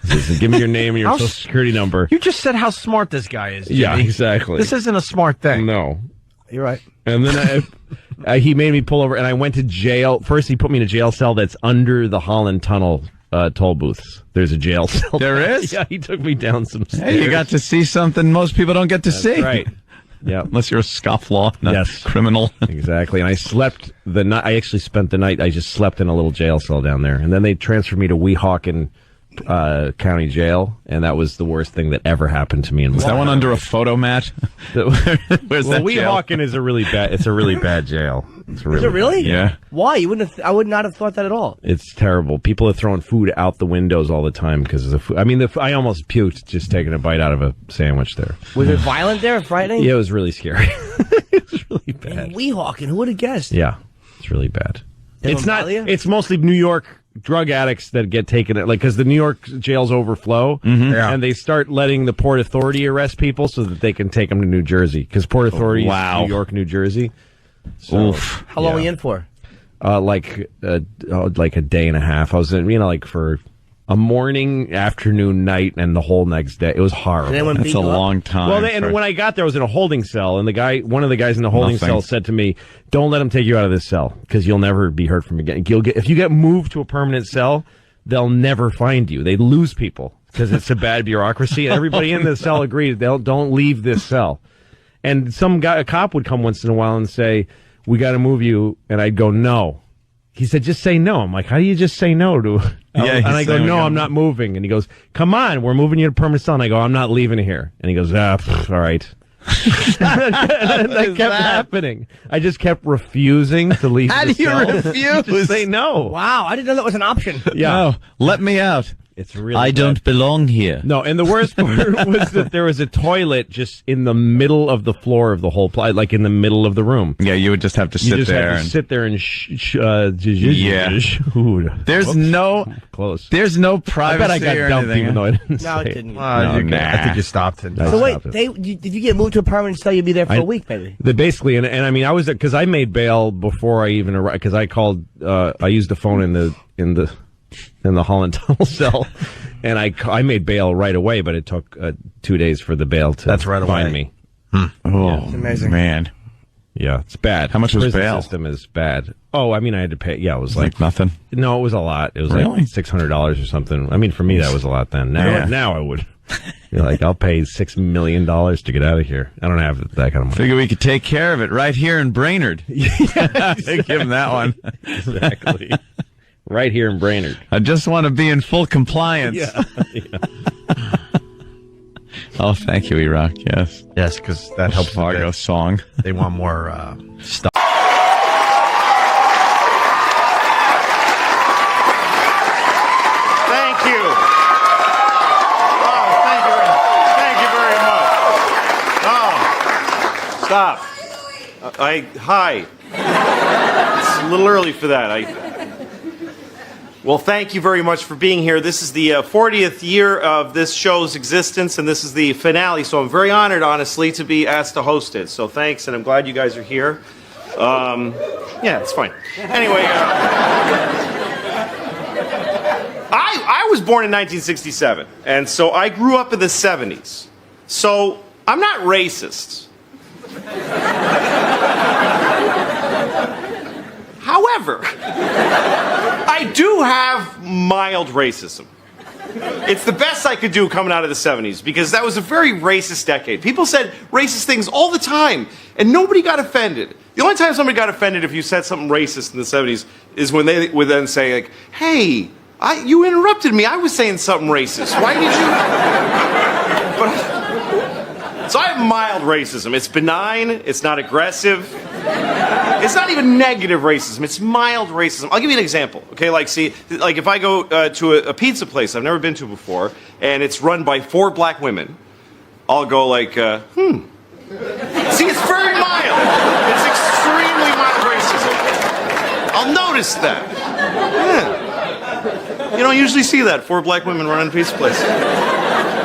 He says, "Give me your name and your social security number." You just said how smart this guy is, Jimmy. Yeah, exactly. This isn't a smart thing. No. You're right. And then he made me pull over, and I went to jail. First, he put me in a jail cell that's under the Holland Tunnel toll booths. There's a jail cell. There is? Yeah, he took me down some stairs. Hey, you got to see something most people don't get to see. Right. Yeah. Unless you're a scofflaw, not Yes. criminal. Exactly. And I slept the night. I actually spent the night. I just slept in a little jail cell down there. And then they transferred me to Weehawken County Jail, and that was the worst thing that ever happened to me in my Is that life. one under a photo mat? Where's Well, that jail? Weehawken is a really bad jail. It's really Is it really? bad. Yeah. Why? I would not have thought that at all. It's terrible. People are throwing food out the windows all the time because of the food. I almost puked just taking a bite out of a sandwich there. Was it violent there, frightening? Yeah, it was really scary. It was really bad. Weehawken, who would have guessed? Yeah, it's really bad. They It's don't not. bother you? It's mostly New York drug addicts that get taken, because the New York jails overflow, and they start letting the Port Authority arrest people so that they can take them to New Jersey, because Port Authority is New York, New Jersey. So, Oof. How long were you in for? like a day and a half. I was in, for a morning, afternoon, night, and the whole next day. It was horrible. Did anyone That's beat a you up? long time. Well, and when I got there, I was in a holding cell, and one of the guys in the holding Nothing. cell said to me, "Don't let them take you out of this cell, because you'll never be heard from again. If you get moved to a permanent cell, they'll never find you. They lose people because it's a bad bureaucracy." And everybody in the cell agreed, don't leave this cell. And a cop would come once in a while and say, "We got to move you," and I'd go, "No." He said, "Just say no." I'm like, "How do you just say no to?" Yeah, and I he's go, saying we "No, gotta I'm not moving." And he goes, "Come on, we're moving you to permanent cell." And I go, "I'm not leaving here." And he goes, all right. And that kept happening. I just kept refusing to leave. How the do you cell. refuse? Just say no. Wow, I didn't know that was an option. Yeah, No, let me out. it's really. I bad. don't belong here. No, and the worst part was that there was a toilet just in the middle of the floor of the whole place, like in the middle of the room. Yeah, you would just have to You sit just there. have to and sit there and Yeah. Ooh, There's no close. There's no I privacy bet I got or dumped anything. even though I didn't. No, say it didn't. No, I think you stopped it. I So wait, stopped it. did you get moved to a permanent cell? You'd be there for a week, maybe. Basically, and I mean, I was because I made bail before I even arrived, because I called. I used the phone in the Holland Tunnel cell, and I made bail right away. But it took 2 days for the bail to find me. Oh, amazing. man. Yeah, it's bad. How much was Prison bail? System is bad. Oh, I mean, I had to pay. Yeah, it was Like nothing. No, it was a lot. It was Really? like $600 or something. I mean, for me, that was a lot then. Now I would. You're like, I'll pay $6 million to get out of here. I don't have that kind of money. Figure we could take care of it right here in Brainerd. Give him that one. Exactly. Right here in Brainerd. I just want to be in full compliance. Yeah. Oh, thank you, Iraq. Yes. Yes, because that helps. Fargo with song. it. They want more stuff. Thank you. Oh, thank you very much. Oh, stop. Hi. It's a little early for that. Well, thank you very much for being here. This is the 40th year of this show's existence, and this is the finale, so I'm very honored, honestly, to be asked to host it. So thanks, and I'm glad you guys are here. Yeah, it's fine. Anyway, I was born in 1967, and so I grew up in the 70s. So I'm not racist. However, I do have mild racism. It's the best I could do coming out of the 70s because that was a very racist decade. People said racist things all the time and nobody got offended. The only time somebody got offended if you said something racist in the 70s is when they would then say, like, hey, you interrupted me. I was saying something racist. Why did you? So I have mild racism. It's benign. It's not aggressive. It's not even negative racism. It's mild racism. I'll give you an example. Okay, like if I go to a pizza place I've never been to before, and it's run by 4 black women, I'll go like, See, it's very mild. It's extremely mild racism. I'll notice that. Yeah. You don't usually see that, 4 black women running a pizza place.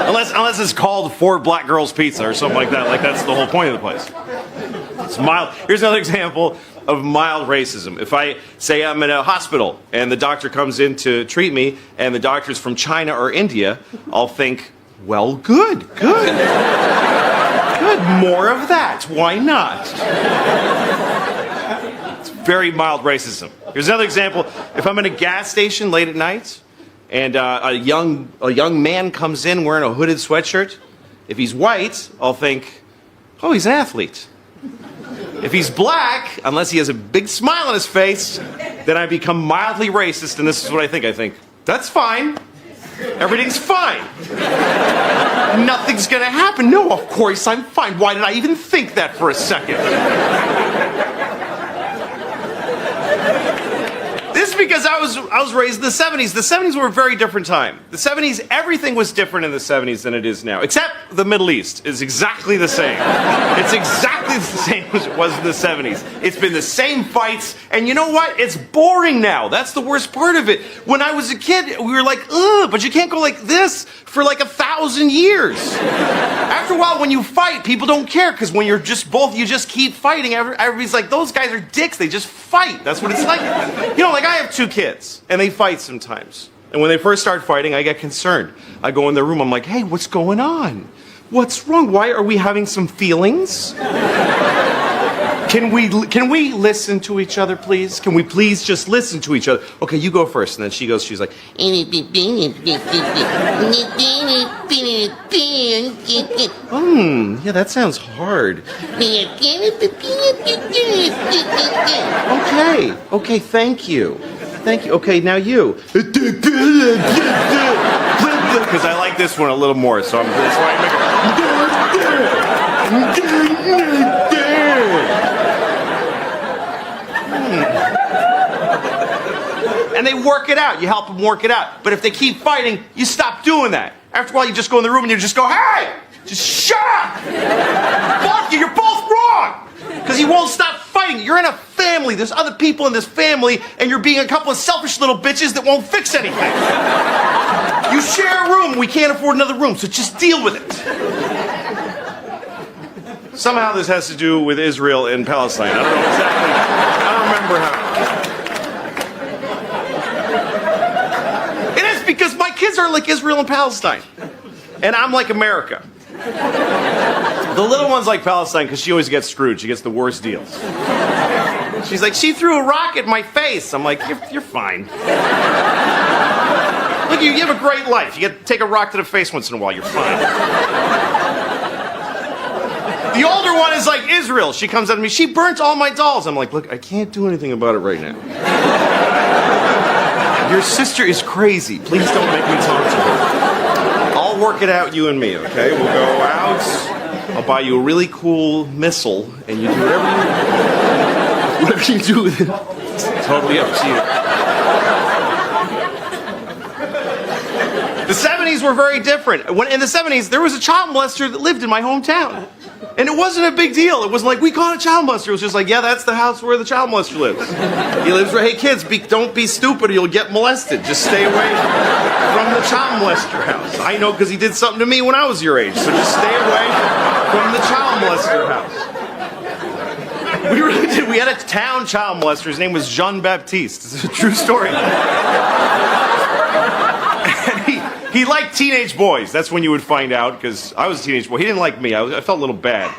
Unless it's called 4 Black Girls Pizza or something like that. Like that's the whole point of the place. It's mild. Here's another example of mild racism. If I say I'm in a hospital and the doctor comes in to treat me and the doctor's from China or India, I'll think, well, good. Good, more of that. Why not? It's very mild racism. Here's another example. If I'm in a gas station late at night and a young man comes in wearing a hooded sweatshirt, if he's white, I'll think, oh, he's an athlete. If he's black, unless he has a big smile on his face, then I become mildly racist, and this is what I think. I think, that's fine. Everything's fine. Nothing's gonna happen. No, of course I'm fine. Why did I even think that for a second? This is because I was raised in the 70s. The 70s were a very different time. The 70s, everything was different in the 70s than it is now. Except the Middle East is exactly the same. It's exactly the same as it was in the 70s. It's been the same fights, and you know what? It's boring now. That's the worst part of it. When I was a kid, we were like, ugh, but you can't go like this for like 1,000 years. After a while, when you fight, people don't care, because when you're just you just keep fighting. Everybody's like, those guys are dicks. They just fight. That's what it's like. You know, like I have 2 kids, and they fight sometimes. And when they first start fighting, I get concerned. I go in their room, I'm like, hey, what's going on? What's wrong? Why are we having some feelings? Can we listen to each other, please? Can we please just listen to each other? Okay, you go first. And then she's like, yeah, that sounds hard. Okay, thank you. Okay, now you. Because I like this one a little more, so that's why I make it. And they work it out. You help them work it out. But if they keep fighting, you stop doing that. After a while, you just go in the room and you just go, hey, just shut up. Fuck you, you're both wrong. Because you won't stop fighting. You're in a family. There's other people in this family, and you're being a couple of selfish little bitches that won't fix anything. You share a room. We can't afford another room, so just deal with it. Somehow this has to do with Israel and Palestine. I don't know exactly. I don't remember how. It is because my kids are like Israel and Palestine. And I'm like America. The little one's like Palestine because she always gets screwed. She gets the worst deals. She's like, she threw a rock at my face. I'm like, you're fine. Look, you have a great life. You get to take a rock to the face once in a while. You're fine. The older one is like Israel. She comes up to me. She burnt all my dolls. I'm like, look, I can't do anything about it right now. Your sister is crazy. Please don't make me talk to her. I'll work it out, you and me, okay? We'll go out. I'll buy you a really cool missile, and you do whatever you do with it. It's totally up to you. The 70s were very different. In the 70s, there was a child molester that lived in my hometown. And it wasn't a big deal. It wasn't like, we caught a child molester. It was just like, yeah, that's the house where the child molester lives. He lives where, hey, kids, don't be stupid or you'll get molested. Just stay away from the child molester house. I know because he did something to me when I was your age, so just stay away from the child molester house. We really did. We had a town child molester. His name was Jean Baptiste. It's a true story. And he liked teenage boys. That's when you would find out, because I was a teenage boy. He didn't like me. I felt a little bad.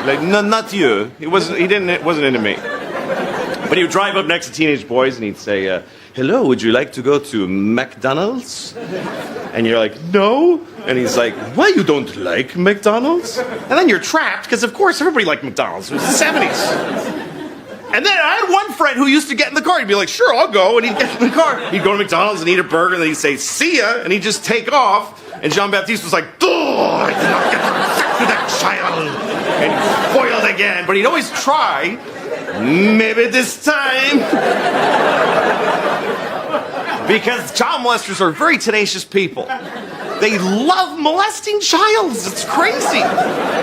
Like, no, not you. It wasn't into me. But he would drive up next to teenage boys and he'd say, hello, would you like to go to McDonald's? And you're like, no. And he's like, why you don't like McDonald's? And then you're trapped, because of course everybody liked McDonald's. It was the 70s. And then I had one friend who used to get in the car. He'd be like, sure, I'll go. And he'd get in the car. He'd go to McDonald's and eat a burger, and then he'd say, see ya. And he'd just take off. And Jean-Baptiste was like, I did not get to that child. And he spoiled again. But he'd always try. Maybe this time. Because child molesters are very tenacious people. They love molesting childs. It's crazy.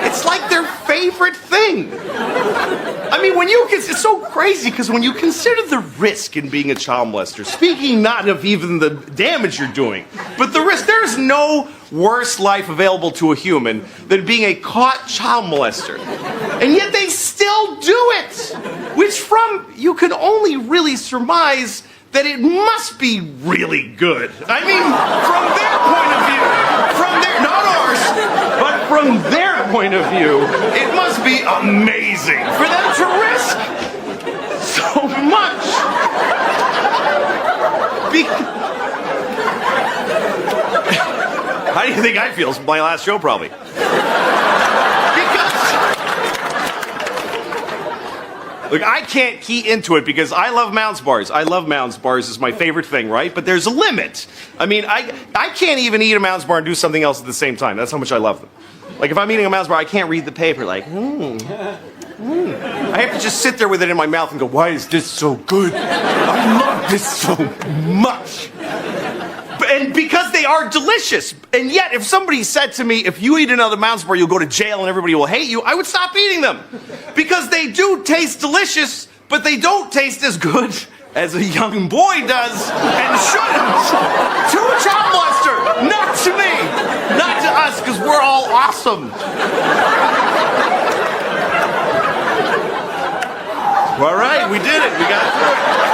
It's like their favorite thing. I mean, it's so crazy because when you consider the risk in being a child molester, speaking not of even the damage you're doing, but the risk, there's no worse life available to a human than being a caught child molester. And yet they still do it, which you can only really surmise that it must be really good. I mean, from their point of view, not ours, but from their point of view, it must be amazing for them to risk so much. How do you think I feel? It's my last show, probably. Look, I can't key into it because I love Mounds bars. I love Mounds bars. It's my favorite thing, right? But there's a limit. I mean, I can't even eat a Mounds bar and do something else at the same time. That's how much I love them. Like, if I'm eating a Mounds bar, I can't read the paper like, I have to just sit there with it in my mouth and go, why is this so good? I love this so much. And because they are delicious. And yet, if somebody said to me, if you eat another Mounds bar, you'll go to jail and everybody will hate you, I would stop eating them. Because they do taste delicious, but they don't taste as good as a young boy does and shouldn't. To a child molester, not to me. Not to us, because we're all awesome. All right, we did it. We got through it.